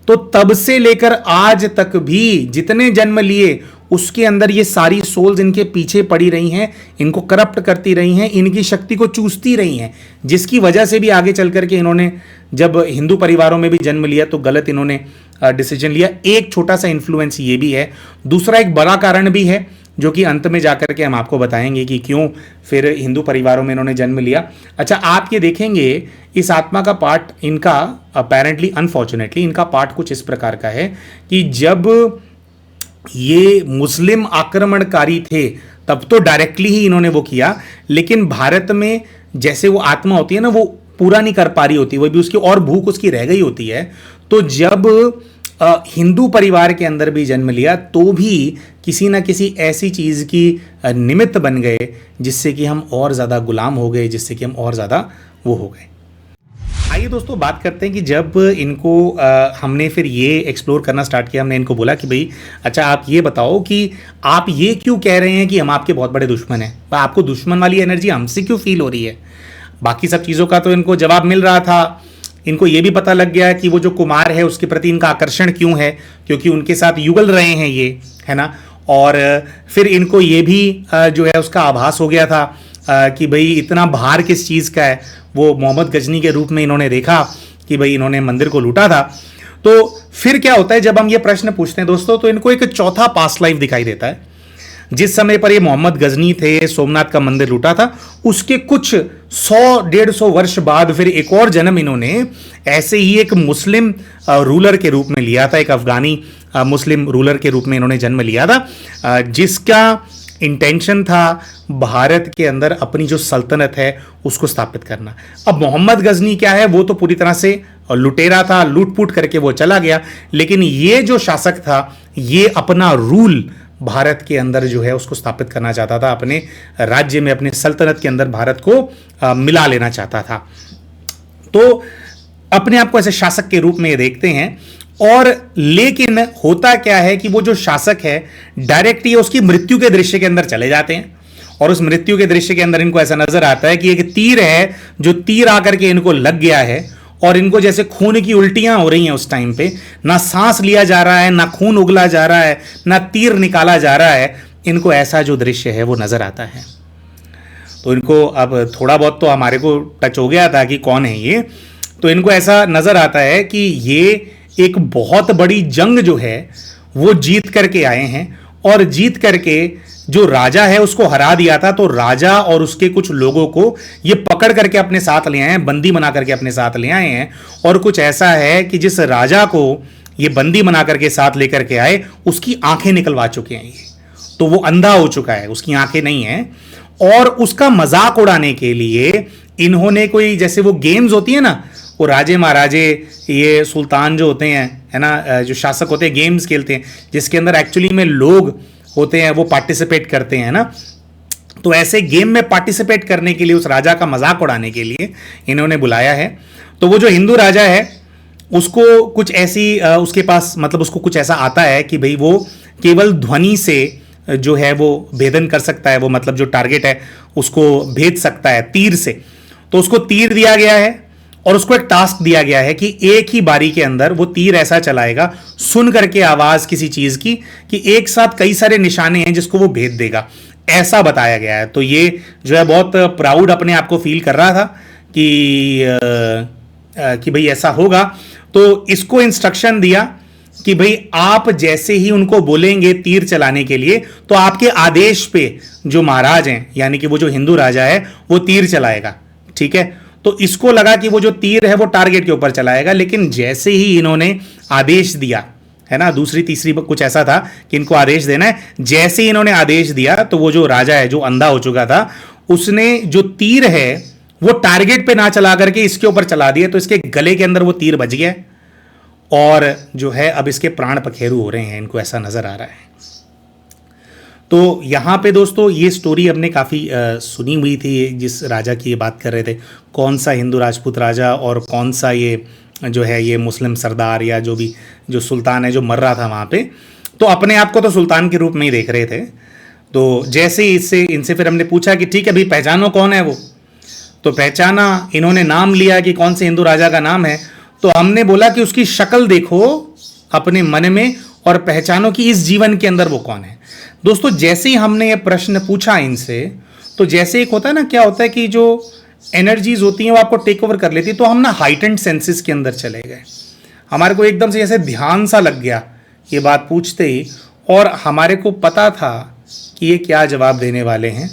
तो तब से लेकर आज तक भी जितने जन्म लिए उसके अंदर ये सारी सोल्स इनके पीछे पड़ी रही हैं, इनको करप्ट करती रही हैं, इनकी शक्ति को चूसती रही हैं, जिसकी वजह से भी आगे चल करके इन्होंने जब हिंदू परिवारों में भी जन्म लिया तो गलत इन्होंने डिसीजन लिया। एक छोटा सा इन्फ्लुएंस ये भी है। दूसरा एक बड़ा कारण भी है जो कि अंत में जाकर के हम आपको बताएंगे कि क्यों फिर हिंदू परिवारों में इन्होंने जन्म लिया। अच्छा, आप ये देखेंगे इस आत्मा का पाठ इनका अपेरेंटली अनफॉर्चुनेटली इनका पाठ कुछ इस प्रकार का है कि जब ये मुस्लिम आक्रमणकारी थे तब तो डायरेक्टली ही इन्होंने वो किया, लेकिन भारत में जैसे वो आत्मा होती है ना, वो पूरा नहीं कर पा रही होती, वो भी उसकी और भूख उसकी रह गई होती है। तो जब हिंदू परिवार के अंदर भी जन्म लिया तो भी किसी ना किसी ऐसी चीज़ की निमित्त बन गए जिससे कि हम और ज़्यादा गुलाम हो गए, जिससे कि हम और ज़्यादा वो हो गए। आइए दोस्तों बात करते हैं कि जब इनको हमने फिर ये एक्सप्लोर करना स्टार्ट किया, हमने इनको बोला कि भाई अच्छा आप ये बताओ कि आप ये क्यों कह रहे हैं कि हम आपके बहुत बड़े दुश्मन हैं, आपको दुश्मन वाली एनर्जी हमसे क्यों फील हो रही है। बाकी सब चीज़ों का तो इनको जवाब मिल रहा था। इनको ये भी पता लग गया कि वो जो कुमार है उसके प्रति इनका आकर्षण क्यों है, क्योंकि उनके साथ युगल रहे हैं ये, है ना। और फिर इनको ये भी जो है उसका आभास हो गया था कि भाई इतना भार किस चीज़ का है। वो मोहम्मद गजनी के रूप में इन्होंने देखा कि भाई इन्होंने मंदिर को लूटा था। तो फिर क्या होता है जब हम ये प्रश्न पूछते हैं दोस्तों, तो इनको एक चौथा पास्ट लाइफ दिखाई देता है। जिस समय पर ये मोहम्मद गजनी थे, सोमनाथ का मंदिर लूटा था, उसके कुछ 100-150 वर्ष बाद फिर एक और जन्म इन्होंने ऐसे ही एक मुस्लिम रूलर के रूप में लिया था। एक अफगानी मुस्लिम रूलर के रूप में इन्होंने जन्म लिया था, जिसका इंटेंशन था भारत के अंदर अपनी जो सल्तनत है उसको स्थापित करना। अब मोहम्मद गजनी क्या है, वो तो पूरी तरह से लुटेरा था, लूटपूट करके वो चला गया, लेकिन ये जो शासक था ये अपना रूल भारत के अंदर जो है उसको स्थापित करना चाहता था, अपने राज्य में, अपने सल्तनत के अंदर भारत को मिला लेना चाहता था। तो अपने आप को ऐसे शासक के रूप में ये देखते हैं। और लेकिन होता क्या है कि वो जो शासक है डायरेक्ट ये उसकी मृत्यु के दृश्य के अंदर चले जाते हैं, और उस मृत्यु के दृश्य के अंदर इनको ऐसा नजर आता है कि एक तीर है, जो तीर आकर के इनको लग गया है, और इनको जैसे खून की उल्टियां हो रही हैं। उस टाइम पे ना सांस लिया जा रहा है, ना खून उगला जा रहा है, ना तीर निकाला जा रहा है। इनको ऐसा जो दृश्य है वो नजर आता है। तो इनको अब थोड़ा बहुत तो हमारे को टच हो गया था कि कौन है ये। तो इनको ऐसा नजर आता है कि ये एक बहुत बड़ी जंग जो है वो जीत करके आए हैं, और जीत करके जो राजा है उसको हरा दिया था। तो राजा और उसके कुछ लोगों को ये पकड़ करके अपने साथ ले आए हैं, बंदी बना करके अपने साथ ले आए हैं। और कुछ ऐसा है कि जिस राजा को ये बंदी बना करके साथ लेकर के आए उसकी आंखें निकलवा चुके हैं ये, तो वो अंधा हो चुका है, उसकी आंखें नहीं है। और उसका मजाक उड़ाने के लिए इन्होंने कोई, जैसे वो गेम्स होती है ना, वो राजे महाराजे, ये सुल्तान जो होते हैं, है ना, जो शासक होते हैं, गेम्स खेलते हैं जिसके अंदर एक्चुअली में लोग होते हैं, वो पार्टिसिपेट करते हैं ना। तो ऐसे गेम में पार्टिसिपेट करने के लिए, उस राजा का मजाक उड़ाने के लिए इन्होंने बुलाया है। तो वो जो हिंदू राजा है उसको कुछ ऐसी उसके पास मतलब उसको कुछ ऐसा आता है कि भाई वो केवल ध्वनि से जो है वो भेदन कर सकता है, वो मतलब जो टारगेट है उसको भेद सकता है तीर से। तो उसको तीर दिया गया है और उसको एक टास्क दिया गया है कि एक ही बारी के अंदर वो तीर ऐसा चलाएगा, सुन करके आवाज किसी चीज की, कि एक साथ कई सारे निशाने हैं जिसको वो भेद देगा, ऐसा बताया गया है। तो ये जो है बहुत प्राउड अपने आप को फील कर रहा था कि भाई ऐसा होगा। तो इसको इंस्ट्रक्शन दिया कि भाई आप जैसे ही उनको बोलेंगे तीर चलाने के लिए, तो आपके आदेश पे जो महाराज हैं, यानी कि वो जो हिंदू राजा है, वो तीर चलाएगा। ठीक है, तो इसको लगा कि वो जो तीर है वो टारगेट के ऊपर चलाएगा, लेकिन जैसे ही इन्होंने आदेश दिया, है ना, दूसरी तीसरी कुछ ऐसा था कि इनको आदेश देना है, जैसे ही इन्होंने आदेश दिया तो वो जो राजा है जो अंधा हो चुका था, उसने जो तीर है वो टारगेट पे ना चला करके इसके ऊपर चला दिया। तो इसके गले के अंदर वो तीर बज गया और जो है अब इसके प्राण पखेरु हो रहे हैं, इनको ऐसा नजर आ रहा है। तो यहाँ पे दोस्तों ये स्टोरी हमने काफ़ी सुनी हुई थी, जिस राजा की ये बात कर रहे थे, कौन सा हिंदू राजपूत राजा और कौन सा ये जो है ये मुस्लिम सरदार या जो भी जो सुल्तान है जो मर रहा था वहाँ पे। तो अपने आप को तो सुल्तान के रूप में ही देख रहे थे। तो जैसे ही इनसे फिर हमने पूछा कि ठीक है भाई पहचानो कौन है वो, तो पहचाना, इन्होंने नाम लिया कि कौन से हिंदू राजा का नाम है। तो हमने बोला कि उसकी शक्ल देखो अपने मन में और पहचानो कि इस जीवन के अंदर वो कौन है। दोस्तों जैसे ही हमने ये प्रश्न पूछा इनसे, तो जैसे एक होता है ना, क्या होता है कि जो एनर्जीज होती हैं वो आपको टेक ओवर कर लेती है। तो हम ना हाइटेंड सेंसेस के अंदर चले गए, हमारे को एकदम से जैसे ध्यान सा लग गया ये बात पूछते ही, और हमारे को पता था कि ये क्या जवाब देने वाले हैं।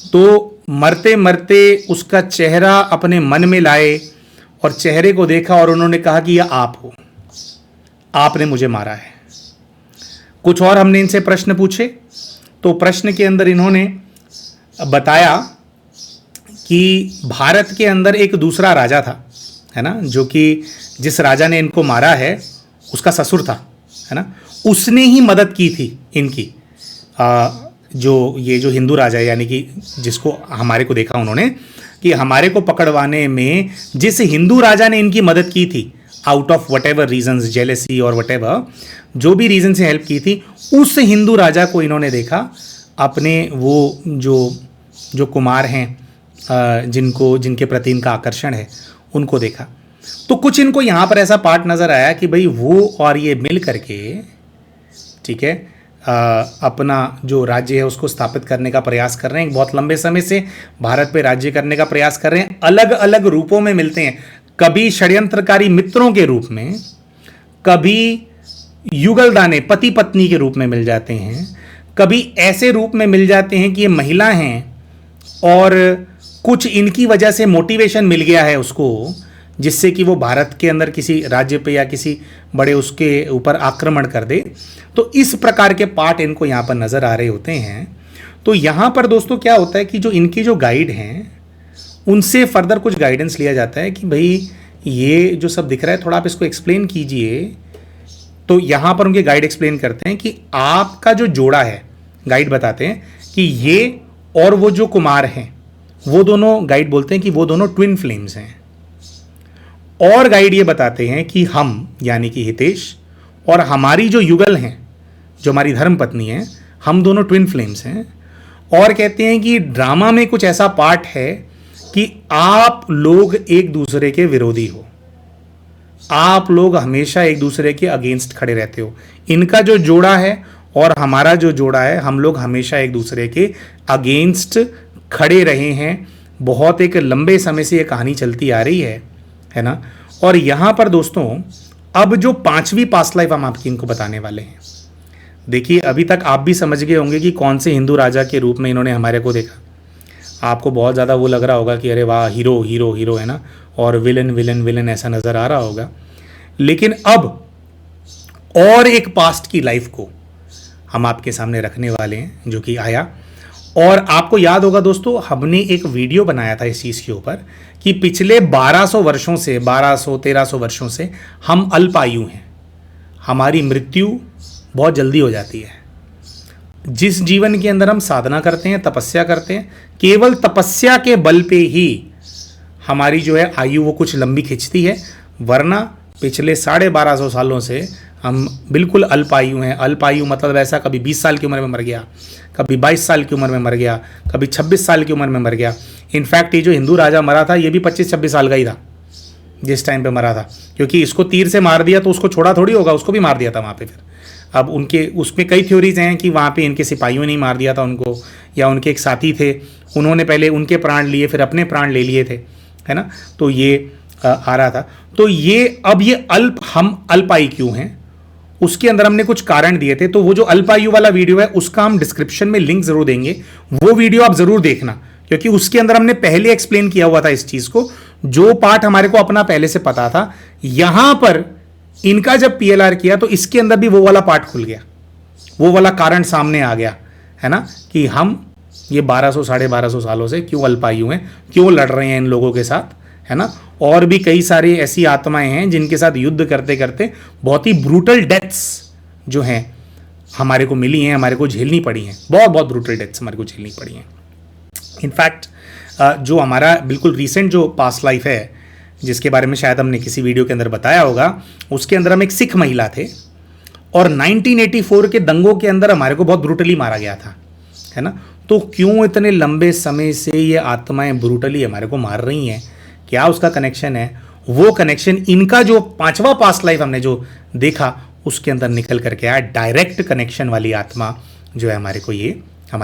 तो मरते मरते उसका चेहरा अपने मन में लाए और चेहरे को देखा और उन्होंने कहा कि यह आप हो, आपने मुझे मारा है। कुछ और हमने इनसे प्रश्न पूछे, तो प्रश्न के अंदर इन्होंने बताया कि भारत के अंदर एक दूसरा राजा था, है ना, जो कि जिस राजा ने इनको मारा है उसका ससुर था, है ना, उसने ही मदद की थी इनकी। जो ये जो हिंदू राजा है, यानी कि जिसको हमारे को देखा उन्होंने कि हमारे को पकड़वाने में जिस हिंदू राजा ने इनकी मदद की थी, out of whatever reasons, jealousy और वट एवर, जो भी रीजन से हेल्प की थी, उस हिंदू राजा को इन्होंने देखा अपने वो जो कुमार हैं जिनके प्रति इनका आकर्षण है, उनको देखा। तो कुछ इनको यहाँ पर ऐसा पार्ट नज़र आया कि भाई वो और ये मिल करके, ठीक है, अपना जो राज्य है उसको स्थापित करने का प्रयास कर रहे हैं। बहुत लंबे समय से भारत पे राज्य करने का प्रयास कर रहे हैं। अलग अलग रूपों में मिलते हैं, कभी षड्यंत्रकारी मित्रों के रूप में, कभी युगलदाने पति पत्नी के रूप में मिल जाते हैं, कभी ऐसे रूप में मिल जाते हैं कि ये महिला हैं और कुछ इनकी वजह से मोटिवेशन मिल गया है उसको, जिससे कि वो भारत के अंदर किसी राज्य पे या किसी बड़े उसके ऊपर आक्रमण कर दे। तो इस प्रकार के पार्ट इनको यहाँ पर नज़र आ रहे होते हैं। तो यहाँ पर दोस्तों क्या होता है कि जो इनकी जो गाइड हैं उनसे फर्दर कुछ गाइडेंस लिया जाता है कि भाई ये जो सब दिख रहा है थोड़ा आप इसको एक्सप्लेन कीजिए। तो यहाँ पर उनके गाइड एक्सप्लेन करते हैं कि आपका जो जोड़ा है, गाइड बताते हैं कि ये और वो जो कुमार हैं वो दोनों, गाइड बोलते हैं कि वो दोनों ट्विन फ्लेम्स हैं। और गाइड ये बताते हैं कि हम यानी कि हितेश और हमारी जो युगल हैं, जो हमारी धर्म पत्नी है, हम दोनों ट्विन फ्लेम्स हैं। और कहते हैं कि ड्रामा में कुछ ऐसा पार्ट है कि आप लोग एक दूसरे के विरोधी हो, आप लोग हमेशा एक दूसरे के अगेंस्ट खड़े रहते हो। इनका जो जोड़ा है और हमारा जो जोड़ा है, हम लोग हमेशा एक दूसरे के अगेंस्ट खड़े रहे हैं। बहुत एक लंबे समय से ये कहानी चलती आ रही है ना। और यहाँ पर दोस्तों अब जो 5वीं पास्ट लाइफ हम आपकी इनको बताने वाले हैं। देखिए अभी तक आप भी समझ गए होंगे कि कौन से हिंदू राजा के रूप में इन्होंने हमारे को देखा। आपको बहुत ज़्यादा वो लग रहा होगा कि अरे वाह, हीरो हीरो हीरो, है ना, और विलन विलन विलन ऐसा नज़र आ रहा होगा। लेकिन अब और एक पास्ट की लाइफ को हम आपके सामने रखने वाले हैं जो कि आया। और आपको याद होगा दोस्तों, हमने एक वीडियो बनाया था इस चीज़ के ऊपर कि पिछले 1200 वर्षों से, 1300 वर्षों से हम अल्पायु हैं, हमारी मृत्यु बहुत जल्दी हो जाती है। जिस जीवन के अंदर हम साधना करते हैं, तपस्या करते हैं, केवल तपस्या के बल पे ही हमारी जो है आयु वो कुछ लंबी खिंचती है, वरना पिछले 1250 सालों से हम बिल्कुल अल्पायु हैं। अल्पायु मतलब ऐसा कभी 20 साल की उम्र में मर गया, कभी 22 साल की उम्र में मर गया, कभी 26 साल की उम्र में मर गया। इनफैक्ट ये जो हिंदू राजा मरा था ये भी 25-26 साल का ही था जिस टाइम पे मरा था, क्योंकि इसको तीर से मार दिया तो उसको छोड़ा थोड़ी होगा, उसको भी मार दिया था वहाँ पे। फिर अब उनके उसमें कई थ्योरीज हैं कि वहाँ पे इनके सिपाहियों ने मार दिया था उनको, या उनके एक साथी थे, उन्होंने पहले उनके प्राण लिए फिर अपने प्राण ले लिए थे, है ना। तो ये आ रहा था। तो ये अब ये हम अल्पायु क्यों हैं, उसके अंदर हमने कुछ कारण दिए थे। तो वो जो अल्पायु वाला वीडियो है उसका हम डिस्क्रिप्शन में लिंक जरूर देंगे, वो वीडियो आप जरूर देखना, क्योंकि उसके अंदर हमने पहले एक्सप्लेन किया हुआ था इस चीज को, जो पार्ट हमारे को अपना पहले से पता था। यहां पर इनका जब पीएलआर किया तो इसके अंदर भी वो वाला पार्ट खुल गया, वो वाला कारण सामने आ गया, है ना, कि हम ये 1200 1250 सालों से क्यों अल्पायु हैं, क्यों लड़ रहे हैं इन लोगों के साथ, है ना। और भी कई सारी ऐसी आत्माएं हैं जिनके साथ युद्ध करते करते बहुत ही ब्रूटल डेथ्स जो हैं हमारे को मिली हैं, हमारे को झेलनी पड़ी हैं, बहुत बहुत ब्रूटल डेथ्स हमारे को झेलनी पड़ी हैं। इनफैक्ट जो हमारा बिल्कुल रिसेंट जो पास्ट लाइफ है, जिसके बारे में शायद हमने किसी वीडियो के अंदर बताया होगा, उसके अंदर हम एक सिख महिला थे और 1984 के दंगों के अंदर हमारे को बहुत ब्रूटली मारा गया था, है ना। तो क्यों इतने लंबे समय से ये आत्माएं ब्रूटली हमारे को मार रही हैं, क्या उसका कनेक्शन है? वो कनेक्शन इनका जो 5वां पास्ट लाइफ हमने जो देखा उसके अंदर निकल करके आया। डायरेक्ट कनेक्शन वाली आत्मा जो है हमारे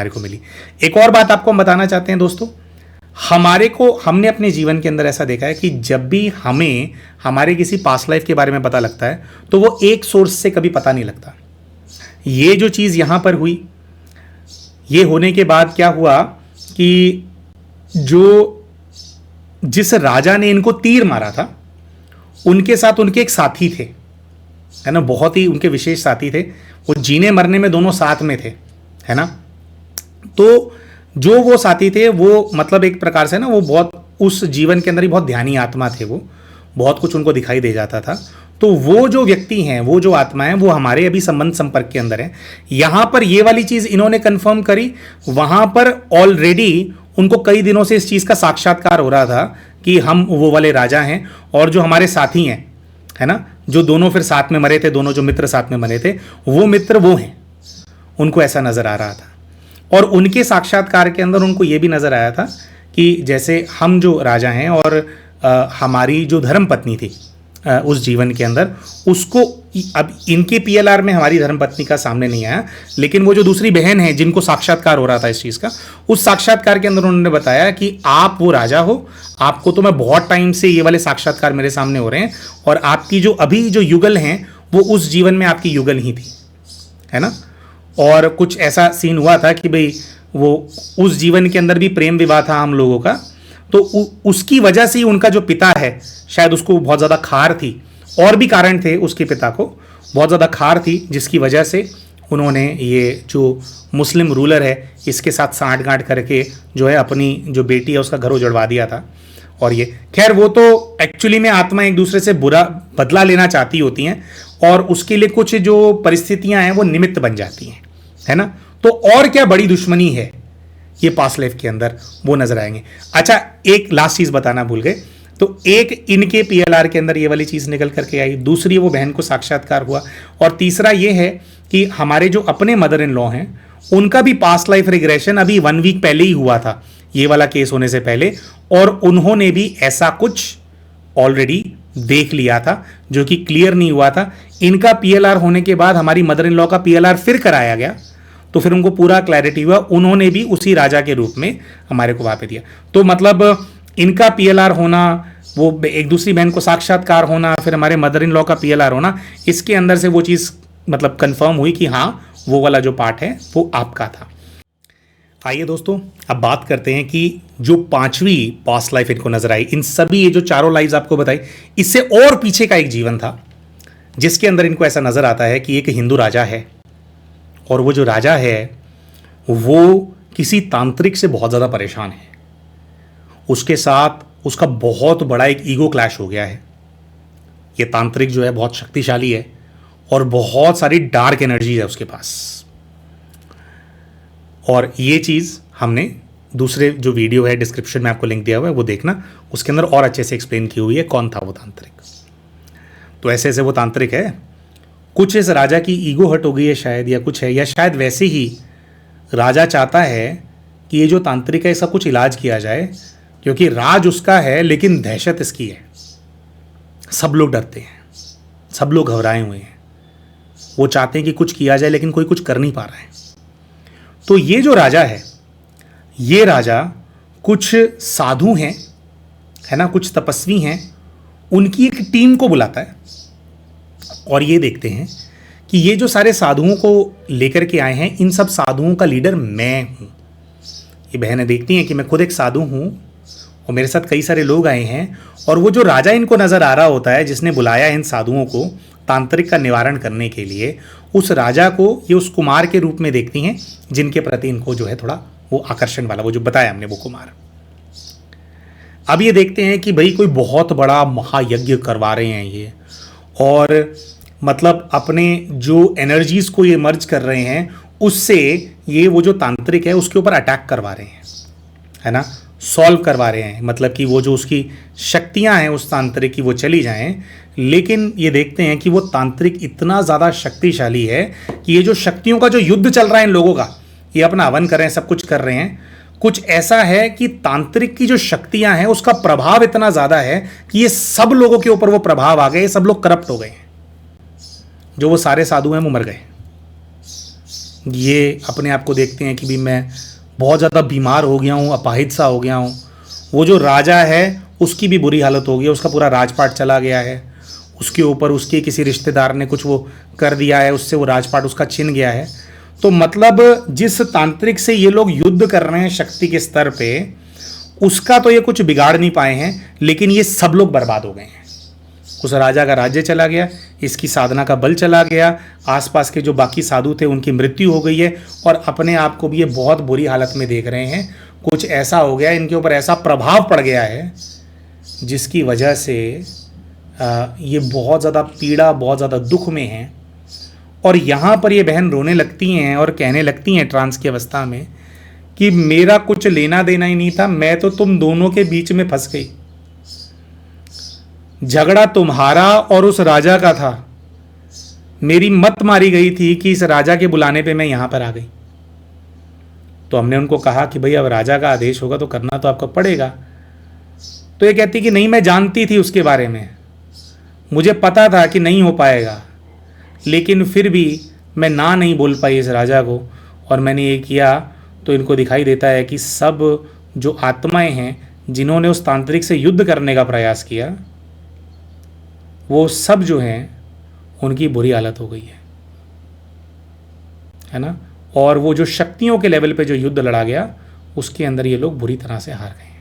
को मिली। एक और बात आपको हम बताना चाहते हैं दोस्तों, हमने अपने जीवन के अंदर ऐसा देखा है कि जब भी हमें हमारे किसी पास्ट लाइफ के बारे में पता लगता है तो वो एक सोर्स से कभी पता नहीं लगता। ये जो चीज़ यहाँ पर हुई, ये होने के बाद क्या हुआ कि जिस राजा ने इनको तीर मारा था, उनके साथ उनके एक साथी थे, है ना, बहुत ही उनके विशेष साथी थे। वो जीने मरने में दोनों साथ में थे, है ना। तो जो वो साथी थे वो मतलब एक प्रकार से ना वो बहुत उस जीवन के अंदर ही बहुत ध्यानी आत्मा थे, वो बहुत कुछ उनको दिखाई दे जाता था। तो वो जो व्यक्ति हैं, वो जो आत्मा है, वो हमारे अभी संबंध संपर्क के अंदर है। यहां पर ये वाली चीज इन्होंने कंफर्म करी, वहां पर ऑलरेडी उनको कई दिनों से इस चीज का साक्षात्कार हो रहा था कि हम वो वाले राजा हैं, और जो हमारे साथी हैं, है ना, जो दोनों फिर साथ में मरे थे, दोनों जो मित्र साथ में मरे थे, वो मित्र वो हैं, उनको ऐसा नजर आ रहा था। और उनके साक्षात्कार के अंदर उनको ये भी नजर आया था कि जैसे हम जो राजा हैं और हमारी जो धर्म पत्नी थी उस जीवन के अंदर, उसको अब इनके पीएलआर में हमारी धर्मपत्नी का सामने नहीं आया, लेकिन वो जो दूसरी बहन है जिनको साक्षात्कार हो रहा था इस चीज़ का, उस साक्षात्कार के अंदर उन्होंने बताया कि आप वो राजा हो, आपको तो मैं बहुत टाइम से ये वाले साक्षात्कार मेरे सामने हो रहे हैं, और आपकी जो अभी जो युगल हैं वो उस जीवन में आपकी युगल ही थी, है ना। और कुछ ऐसा सीन हुआ था कि भाई वो उस जीवन के अंदर भी प्रेम विवाह था हम लोगों का, तो उसकी वजह से ही उनका जो पिता है, शायद उसको बहुत ज़्यादा खार थी, और भी कारण थे, उसके पिता को बहुत ज़्यादा खार थी, जिसकी वजह से उन्होंने ये जो मुस्लिम रूलर है इसके साथ सांठ गांठ करके जो है अपनी जो बेटी है उसका घर उजड़वा दिया था। और ये खैर वो तो एक्चुअली में आत्मा एक दूसरे से बुरा बदला लेना चाहती होती हैं, और उसके लिए कुछ जो परिस्थितियां हैं वो निमित्त बन जाती हैं, है ना। तो और क्या बड़ी दुश्मनी है ये पास्ट लाइफ के अंदर, वो नजर आएंगे। अच्छा, एक लास्ट चीज बताना भूल गए, तो एक इनके पीएलआर के अंदर ये वाली चीज निकल करके आई, दूसरी वो बहन को साक्षात्कार हुआ, और तीसरा ये है कि हमारे जो अपने मदर इन लॉ हैं उनका भी पास्ट लाइफ रिग्रेशन अभी 1 वीक पहले ही हुआ था, ये वाला केस होने से पहले, और उन्होंने भी ऐसा कुछ ऑलरेडी देख लिया था जो कि क्लियर नहीं हुआ था। इनका पीएलआर होने के बाद हमारी मदर इन लॉ का पीएलआर फिर कराया गया, तो फिर उनको पूरा क्लैरिटी हुआ, उन्होंने भी उसी राजा के रूप में हमारे को वहां पे दिया। तो मतलब इनका पीएलआर होना, वो एक दूसरी बहन को साक्षात्कार होना, फिर हमारे मदर इन लॉ का पीएलआर होना, इसके अंदर से वो चीज़ मतलब कंफर्म हुई कि हाँ वो वाला जो पार्ट है वो आपका था। आइए दोस्तों, अब बात करते हैं कि जो 5वीं पास्ट लाइफ इनको नजर आई, इन सभी ये जो चारों लाइव्स आपको बताई, इससे और पीछे का एक जीवन था जिसके अंदर इनको ऐसा नजर आता है कि एक हिंदू राजा है, और वो जो राजा है वो किसी तांत्रिक से बहुत ज़्यादा परेशान है, उसके साथ उसका बहुत बड़ा एक ईगो क्लैश हो गया है। ये तांत्रिक जो है बहुत शक्तिशाली है और बहुत सारी डार्क एनर्जी है उसके पास, और ये चीज़ हमने दूसरे जो वीडियो है डिस्क्रिप्शन में आपको लिंक दिया हुआ है वो देखना, उसके अंदर और अच्छे से एक्सप्लेन की हुई है कौन था वो तांत्रिक। तो ऐसे ऐसे वो तांत्रिक है, कुछ इस राजा की ईगो हट हो गई है शायद, या कुछ है, या शायद वैसे ही राजा चाहता है कि ये जो तांत्रिक है इसका कुछ इलाज किया जाए, क्योंकि राज उसका है लेकिन दहशत इसकी है, सब लोग डरते हैं, सब लोग घबराए हुए हैं, वो चाहते हैं कि कुछ किया जाए लेकिन कोई कुछ कर नहीं पा रहा है। तो ये जो राजा है, ये राजा कुछ साधु हैं, है ना, कुछ तपस्वी हैं, उनकी एक टीम को बुलाता है, और ये देखते हैं कि ये जो सारे साधुओं को लेकर के आए हैं, इन सब साधुओं का लीडर मैं हूँ। ये बहनें देखती हैं कि मैं खुद एक साधु हूँ और मेरे साथ कई सारे लोग आए हैं, और वो जो राजा इनको नज़र आ रहा होता है जिसने बुलाया इन साधुओं को तांत्रिक का निवारण करने के लिए, उस राजा को ये उस कुमार के रूप में देखती हैं जिनके प्रति इनको जो है थोड़ा वो आकर्षण वाला, वो जो बताया हमने वो कुमार। अब ये देखते हैं कि भाई कोई बहुत बड़ा महायज्ञ करवा रहे हैं ये, और मतलब अपने जो एनर्जीज को ये मर्ज कर रहे हैं उससे ये वो जो तांत्रिक है उसके ऊपर अटैक करवा रहे हैं, है ना, सॉल्व करवा रहे हैं, मतलब कि वो जो उसकी शक्तियां हैं उस तांत्रिक की वो चली जाएं। लेकिन ये देखते हैं कि वो तांत्रिक इतना ज़्यादा शक्तिशाली है कि ये जो शक्तियों का जो युद्ध चल रहा है इन लोगों का, ये अपना हवन कर रहे हैं, सब कुछ कर रहे हैं, कुछ ऐसा है कि तांत्रिक की जो शक्तियां हैं उसका प्रभाव इतना ज़्यादा है कि ये सब लोगों के ऊपर वो प्रभाव आ गए, सब लोग करप्ट हो गए हैं, जो वो सारे साधु हैं वो मर गए। ये अपने आप को देखते हैं कि भी मैं बहुत ज़्यादा बीमार हो गया हूँ, अपाहिज सा हो गया हूँ। वो जो राजा है उसकी भी बुरी हालत हो गई है, उसका पूरा राजपाट चला गया है, उसके ऊपर उसके किसी रिश्तेदार ने कुछ वो कर दिया है, उससे वो राजपाट उसका छिन गया है। तो मतलब जिस तांत्रिक से ये लोग युद्ध कर रहे हैं शक्ति के स्तर पे, उसका तो ये कुछ बिगाड़ नहीं पाए हैं, लेकिन ये सब लोग बर्बाद हो गए हैं। उस राजा का राज्य चला गया, इसकी साधना का बल चला गया, आसपास के जो बाकी साधु थे उनकी मृत्यु हो गई है, और अपने आप को भी ये बहुत बुरी हालत में देख रहे हैं। कुछ ऐसा हो गया, इनके ऊपर ऐसा प्रभाव पड़ गया है जिसकी वजह से ये बहुत ज़्यादा पीड़ा, बहुत ज़्यादा दुख में हैं। और यहाँ पर ये बहन रोने लगती हैं और कहने लगती हैं ट्रांस की अवस्था में कि मेरा कुछ लेना देना ही नहीं था, मैं तो तुम दोनों के बीच में फंस गई। झगड़ा तुम्हारा और उस राजा का था, मेरी मत मारी गई थी कि इस राजा के बुलाने पे मैं यहां पर आ गई। तो हमने उनको कहा कि भाई अब राजा का आदेश होगा तो करना तो आपको पड़ेगा। तो ये कहती कि नहीं, मैं जानती थी उसके बारे में, मुझे पता था कि नहीं हो पाएगा, लेकिन फिर भी मैं ना नहीं बोल पाई इस राजा को, और मैंने ये किया। तो इनको दिखाई देता है कि सब जो आत्माएं हैं जिन्होंने उस तांत्रिक से युद्ध करने का प्रयास किया, वो सब जो हैं उनकी बुरी हालत हो गई है ना। और वो जो शक्तियों के लेवल पे जो युद्ध लड़ा गया, उसके अंदर ये लोग बुरी तरह से हार गए हैं।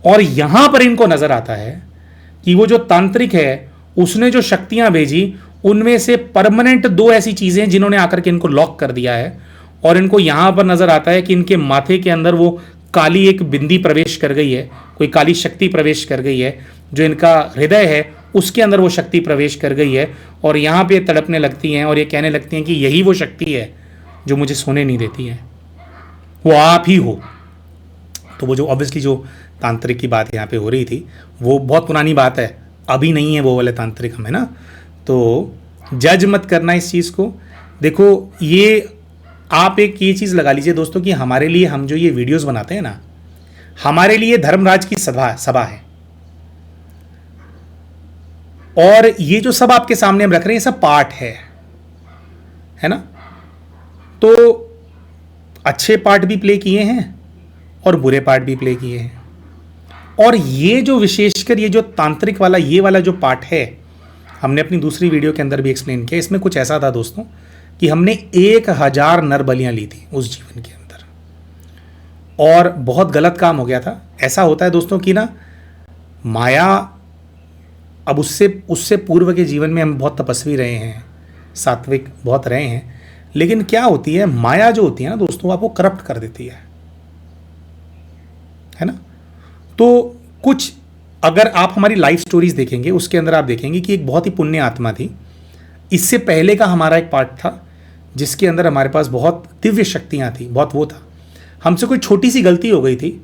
और यहां पर इनको नजर आता है कि वो जो तांत्रिक है उसने जो शक्तियां भेजी, उनमें से परमानेंट 2 ऐसी चीजें जिन्होंने आकर के इनको लॉक कर दिया है। और इनको यहां पर नजर आता है कि इनके माथे के अंदर वो काली एक बिंदी प्रवेश कर गई है, कोई काली शक्ति प्रवेश कर गई है, जो इनका हृदय है उसके अंदर वो शक्ति प्रवेश कर गई है। और यहाँ पे तड़पने लगती हैं और ये कहने लगती हैं कि यही वो शक्ति है जो मुझे सोने नहीं देती है, वो आप ही हो। तो वो जो ऑब्वियसली जो तांत्रिक की बात यहाँ पे हो रही थी, वो बहुत पुरानी बात है, अभी नहीं है वो वाले तांत्रिक हम, है ना। तो जज मत करना इस चीज़ को। देखो, ये आप एक ये चीज़ लगा लीजिए दोस्तों कि हमारे लिए, हम जो ये वीडियोस बनाते हैं ना, हमारे लिए धर्मराज की सभा है। और ये जो सब आपके सामने हम रख रहे हैं, सब पार्ट है ना। तो अच्छे पार्ट भी प्ले किए हैं और बुरे पार्ट भी प्ले किए हैं। और ये जो विशेषकर ये जो तांत्रिक वाला ये वाला जो पार्ट है, हमने अपनी दूसरी वीडियो के अंदर भी एक्सप्लेन किया। इसमें कुछ ऐसा था दोस्तों कि हमने 1000 नर बलियां ली थी उस जीवन के अंदर, और बहुत गलत काम हो गया था। ऐसा होता है दोस्तों कि ना, माया, अब उससे पूर्व के जीवन में हम बहुत तपस्वी रहे हैं, सात्विक बहुत रहे हैं, लेकिन क्या होती है, माया जो होती है ना दोस्तों, आपको करप्ट कर देती है ना। तो कुछ अगर आप हमारी लाइफ स्टोरीज देखेंगे, उसके अंदर आप देखेंगे कि एक बहुत ही पुण्य आत्मा थी। इससे पहले का हमारा एक पार्ट था जिसके अंदर हमारे पास बहुत दिव्य शक्तियां थी, बहुत वो था। हमसे कोई छोटी सी गलती हो गई थी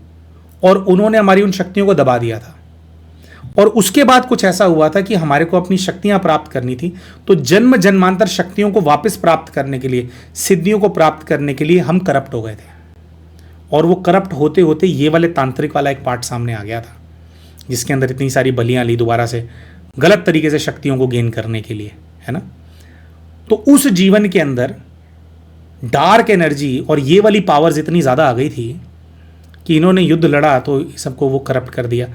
और उन्होंने हमारी उन शक्तियों को दबा दिया था। और उसके बाद कुछ ऐसा हुआ था कि हमारे को अपनी शक्तियां प्राप्त करनी थी। तो जन्म जन्मांतर शक्तियों को वापस प्राप्त करने के लिए, सिद्धियों को प्राप्त करने के लिए हम करप्ट हो गए थे। और वो करप्ट होते होते ये वाले तांत्रिक वाला एक पार्ट सामने आ गया था, जिसके अंदर इतनी सारी बलियां ली दोबारा से गलत तरीके से शक्तियों को गेन करने के लिए, है ना। तो उस जीवन के अंदर डार्क एनर्जी और ये वाली पावर्स इतनी ज़्यादा आ गई थी कि इन्होंने युद्ध लड़ा तो सबको वो करप्ट कर दिया।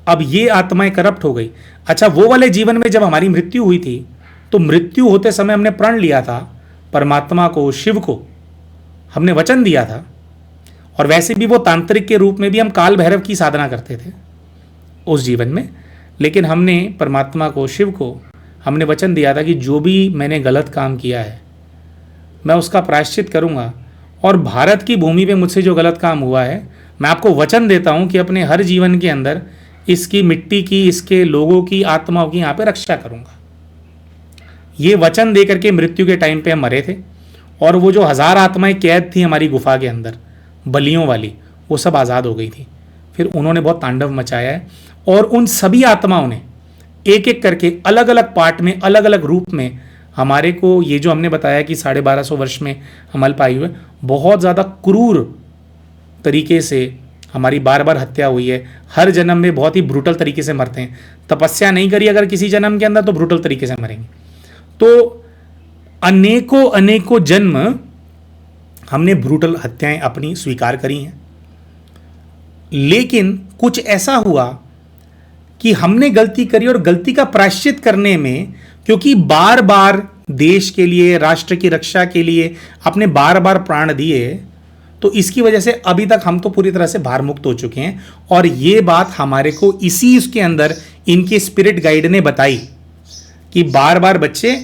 अब ये आत्माएं करप्ट हो गई। अच्छा, वो वाले जीवन में जब हमारी मृत्यु हुई थी, तो मृत्यु होते समय हमने प्रण लिया था परमात्मा को, शिव को हमने वचन दिया था। और वैसे भी वो तांत्रिक के रूप में भी हम काल भैरव की साधना करते थे उस जीवन में, लेकिन हमने परमात्मा को, शिव को हमने वचन दिया था कि जो भी मैंने गलत काम किया है मैं उसका प्रायश्चित करूंगा। और भारत की भूमि पे मुझसे जो गलत काम हुआ है, मैं आपको वचन देता हूं कि अपने हर जीवन के अंदर इसकी मिट्टी की, इसके लोगों की, आत्माओं की यहाँ पे रक्षा करूंगा। ये वचन दे करके मृत्यु के टाइम पे हम मरे थे। और वो जो 1000 आत्माएं कैद थी हमारी गुफा के अंदर, बलियों वाली, वो सब आज़ाद हो गई थी। फिर उन्होंने बहुत तांडव मचाया है और उन सभी आत्माओं ने एक एक करके अलग अलग पार्ट में, अलग अलग रूप में हमारे को, ये जो हमने बताया कि 1250 वर्ष में हम अल्पायु है, बहुत ज़्यादा क्रूर तरीके से हमारी बार बार हत्या हुई है। हर जन्म में बहुत ही ब्रूटल तरीके से मरते हैं। तपस्या नहीं करी अगर किसी जन्म के अंदर तो ब्रूटल तरीके से मरेंगे। तो अनेकों अनेकों जन्म हमने ब्रूटल हत्याएं अपनी स्वीकार करी हैं। लेकिन कुछ ऐसा हुआ कि हमने गलती करी और गलती का प्रायश्चित करने में, क्योंकि बार बार देश के लिए, राष्ट्र की रक्षा के लिए अपने बार बार प्राण दिए, तो इसकी वजह से अभी तक हम तो पूरी तरह से भार मुक्त हो चुके हैं। और ये बात हमारे को इसी उसके अंदर इनके स्पिरिट गाइड ने बताई कि बार बार बच्चे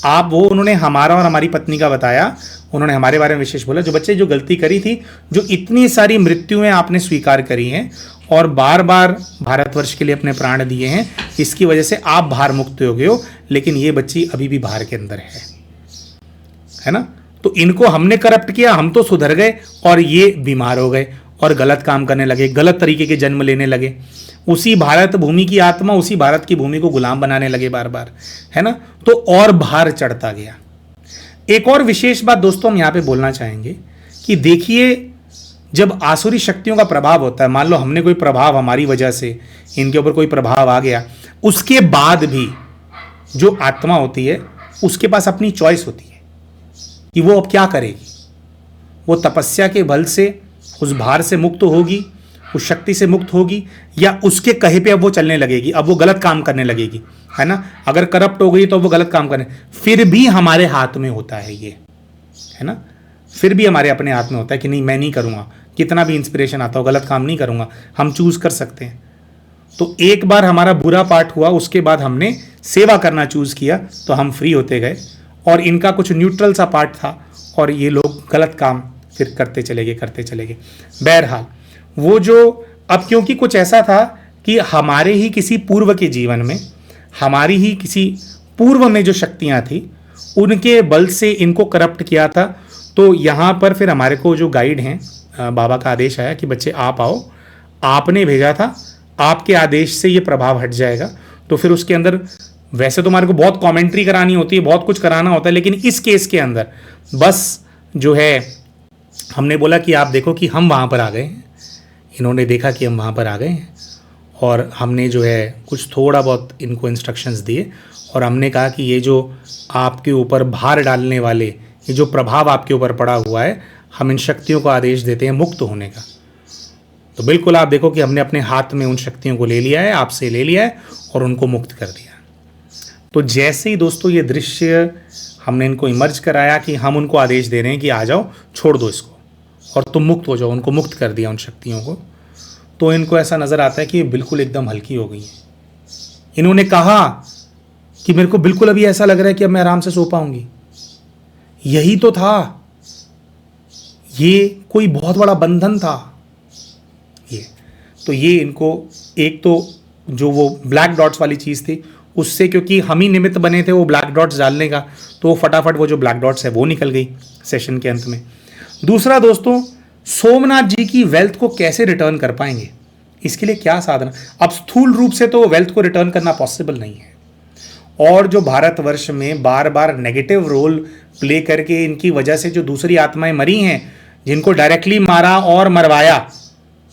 आप, वो उन्होंने हमारा और हमारी पत्नी का बताया, उन्होंने हमारे बारे में विशेष बोला, जो बच्चे जो गलती करी थी, जो इतनी सारी मृत्युएं आपने स्वीकार करी हैं और बार बार भारतवर्ष के लिए अपने प्राण दिए हैं, इसकी वजह से आप भार मुक्त हो गए हो, लेकिन ये बच्ची अभी भी भार के अंदर है ना। तो इनको हमने करप्ट किया, हम तो सुधर गए और ये बीमार हो गए और गलत काम करने लगे, गलत तरीके के जन्म लेने लगे। उसी भारत भूमि की आत्मा उसी भारत की भूमि को गुलाम बनाने लगे बार बार, है ना। तो और भार चढ़ता गया। एक और विशेष बात दोस्तों हम यहां पे बोलना चाहेंगे कि देखिए, जब आसुरी शक्तियों का प्रभाव होता है, मान लो हमने कोई प्रभाव, हमारी वजह से इनके ऊपर कोई प्रभाव आ गया, उसके बाद भी जो आत्मा होती है उसके पास अपनी चॉइस होती है कि वो अब क्या करेगी। वो तपस्या के बल से उस भार से मुक्त होगी, उस शक्ति से मुक्त होगी, या उसके कहे पे अब वो चलने लगेगी, अब वो गलत काम करने लगेगी, है ना। अगर करप्ट हो गई तो वो गलत काम करने, फिर भी हमारे हाथ में होता है ये, है ना। फिर भी हमारे अपने हाथ में होता है कि नहीं, मैं नहीं करूँगा, कितना भी इंस्पिरेशन आता हो गलत काम नहीं करूँगा, हम चूज कर सकते हैं। तो एक बार हमारा बुरा पार्ट हुआ, उसके बाद हमने सेवा करना चूज किया तो हम फ्री होते गए, और इनका कुछ न्यूट्रल सा पार्ट था और ये लोग गलत काम फिर करते चले गए। बहरहाल वो जो, अब क्योंकि कुछ ऐसा था कि हमारे ही किसी पूर्व के जीवन में, हमारी ही किसी पूर्व में जो शक्तियां थी उनके बल से इनको करप्ट किया था, तो यहाँ पर फिर हमारे को जो गाइड हैं, बाबा का आदेश आया कि बच्चे आप आओ, आपने भेजा था, आपके आदेश से ये प्रभाव हट जाएगा। तो फिर उसके अंदर वैसे तो हमारे को बहुत कमेंट्री करानी होती है, बहुत कुछ कराना होता है, लेकिन इस केस के अंदर बस जो है हमने बोला कि आप देखो कि हम वहाँ पर आ गए हैं, इन्होंने देखा कि हम वहाँ पर आ गए हैं, और हमने जो है कुछ थोड़ा बहुत इनको इंस्ट्रक्शंस दिए, और हमने कहा कि ये जो आपके ऊपर भार डालने वाले, ये जो प्रभाव आपके ऊपर पड़ा हुआ है, हम इन शक्तियों को आदेश देते हैं मुक्त होने का। तो बिल्कुल आप देखो कि हमने अपने हाथ में उन शक्तियों को ले लिया है, आपसे ले लिया है और उनको मुक्त कर दिया। तो जैसे ही दोस्तों ये दृश्य हमने इनको इमर्ज कराया कि हम उनको आदेश दे रहे हैं कि आ जाओ, छोड़ दो इसको और तुम मुक्त हो जाओ, उनको मुक्त कर दिया उन शक्तियों को, तो इनको ऐसा नज़र आता है कि ये बिल्कुल एकदम हल्की हो गई है। इन्होंने कहा कि मेरे को बिल्कुल अभी ऐसा लग रहा है कि अब मैं आराम से सो पाऊंगी। यही तो था, ये कोई बहुत बड़ा बंधन था ये। तो ये इनको, एक तो जो वो ब्लैक डॉट्स वाली चीज़ थी उससे, क्योंकि हम ही निमित्त बने थे वो ब्लैक डॉट्स डालने का, तो वो फटाफट वो जो ब्लैक डॉट्स है वो निकल गई सेशन के अंत में। दूसरा दोस्तों, सोमनाथ जी की वेल्थ को कैसे रिटर्न कर पाएंगे, इसके लिए क्या साधना। अब स्थूल रूप से तो वेल्थ को रिटर्न करना पॉसिबल नहीं है, और जो भारतवर्ष में बार बार नेगेटिव रोल प्ले करके इनकी वजह से जो दूसरी आत्माएं मरी हैं, जिनको डायरेक्टली मारा और मरवाया,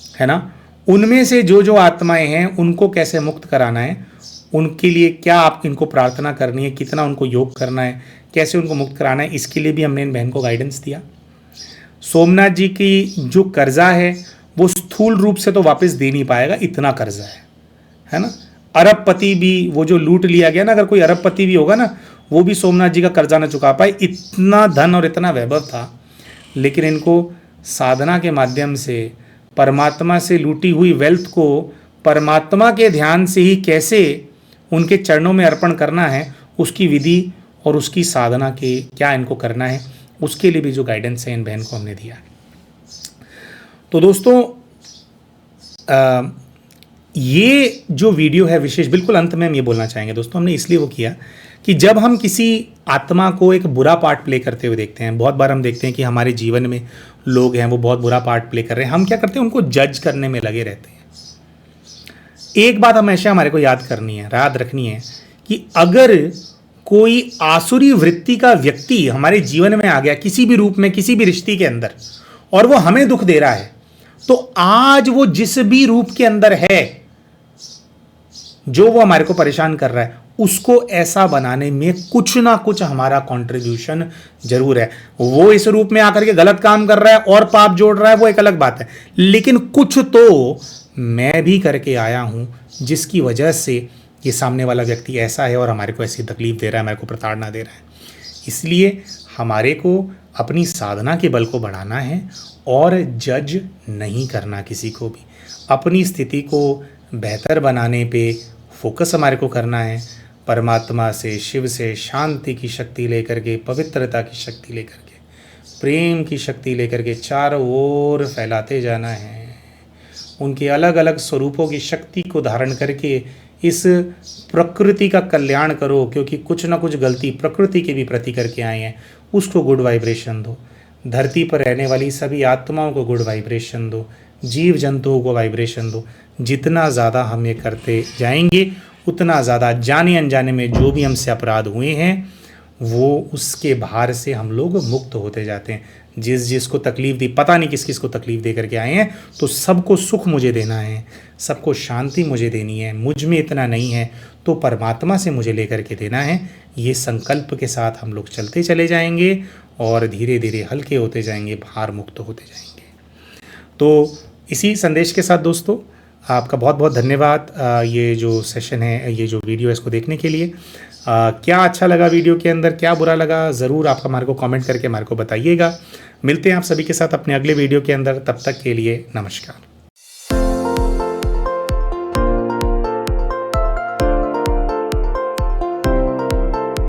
है ना, उनमें से जो जो आत्माएं हैं उनको कैसे मुक्त कराना है, उनके लिए क्या आप इनको प्रार्थना करनी है, कितना उनको योग करना है, कैसे उनको मुक्त कराना है, इसके लिए भी हमने इन बहन को गाइडेंस दिया। सोमनाथ जी की जो कर्जा है वो स्थूल रूप से तो वापस दे नहीं पाएगा, इतना कर्जा है ना। अरबपति भी, वो जो लूट लिया गया ना, अगर कोई अरबपति भी होगा ना, वो भी सोमनाथ जी का कर्जा ना चुका पाए, इतना धन और इतना वैभव था। लेकिन इनको साधना के माध्यम से परमात्मा से लूटी हुई वेल्थ को परमात्मा के ध्यान से ही कैसे उनके चरणों में अर्पण करना है, उसकी विधि और उसकी साधना के क्या इनको करना है, उसके लिए भी जो गाइडेंस है इन बहन को हमने दिया। तो दोस्तों ये जो वीडियो है विशेष, बिल्कुल अंत में हम ये बोलना चाहेंगे दोस्तों, हमने इसलिए वो किया कि जब हम किसी आत्मा को एक बुरा पार्ट प्ले करते हुए देखते हैं, बहुत बार हम देखते हैं कि हमारे जीवन में लोग हैं वो बहुत बुरा पार्ट प्ले कर रहे हैं, हम क्या करते हैं, उनको जज करने में लगे रहते हैं। एक बात हमेशा हमारे को याद करनी है, याद रखनी है कि अगर कोई आसुरी वृत्ति का व्यक्ति हमारे जीवन में आ गया किसी भी रूप में, किसी भी रिश्ते के अंदर, और वो हमें दुख दे रहा है, तो आज वो जिस भी रूप के अंदर है, जो वो हमारे को परेशान कर रहा है, उसको ऐसा बनाने में कुछ ना कुछ हमारा कंट्रीब्यूशन जरूर है। वो इस रूप में आकर के गलत काम कर रहा है और पाप जोड़ रहा है, वो एक अलग बात है, लेकिन कुछ तो मैं भी करके आया हूं जिसकी वजह से ये सामने वाला व्यक्ति ऐसा है और हमारे को ऐसी तकलीफ दे रहा है, हमारे को प्रताड़ना दे रहा है। इसलिए हमारे को अपनी साधना के बल को बढ़ाना है और जज नहीं करना किसी को भी। अपनी स्थिति को बेहतर बनाने पे फोकस हमारे को करना है। परमात्मा से, शिव से शांति की शक्ति लेकर के, पवित्रता की शक्ति लेकर के, प्रेम की शक्ति लेकर के चारों ओर फैलाते जाना है। उनके अलग अलग स्वरूपों की शक्ति को धारण करके इस प्रकृति का कल्याण करो, क्योंकि कुछ ना कुछ गलती प्रकृति के भी प्रति करके आए हैं, उसको गुड वाइब्रेशन दो। धरती पर रहने वाली सभी आत्माओं को गुड वाइब्रेशन दो, जीव जंतुओं को वाइब्रेशन दो। जितना ज़्यादा हम ये करते जाएंगे उतना ज़्यादा जाने अनजाने में जो भी हमसे अपराध हुए हैं वो उसके भार से हम लोग मुक्त होते जाते हैं। जिसको तकलीफ़ दी, पता नहीं किस किस को तकलीफ़ दे करके आए हैं, तो सबको सुख मुझे देना है, सबको शांति मुझे देनी है। मुझ में इतना नहीं है तो परमात्मा से मुझे लेकर के देना है। ये संकल्प के साथ हम लोग चलते चले जाएंगे और धीरे धीरे हल्के होते जाएंगे, भार मुक्त होते जाएंगे। तो इसी संदेश के साथ दोस्तों आपका बहुत बहुत धन्यवाद। ये जो सेशन है, ये जो वीडियो है, इसको देखने के लिए। क्या अच्छा लगा वीडियो के अंदर, क्या बुरा लगा, ज़रूर आप हमारे को कमेंट करके हमारे को बताइएगा। मिलते हैं आप सभी के साथ अपने अगले वीडियो के अंदर। तब तक के लिए नमस्कार।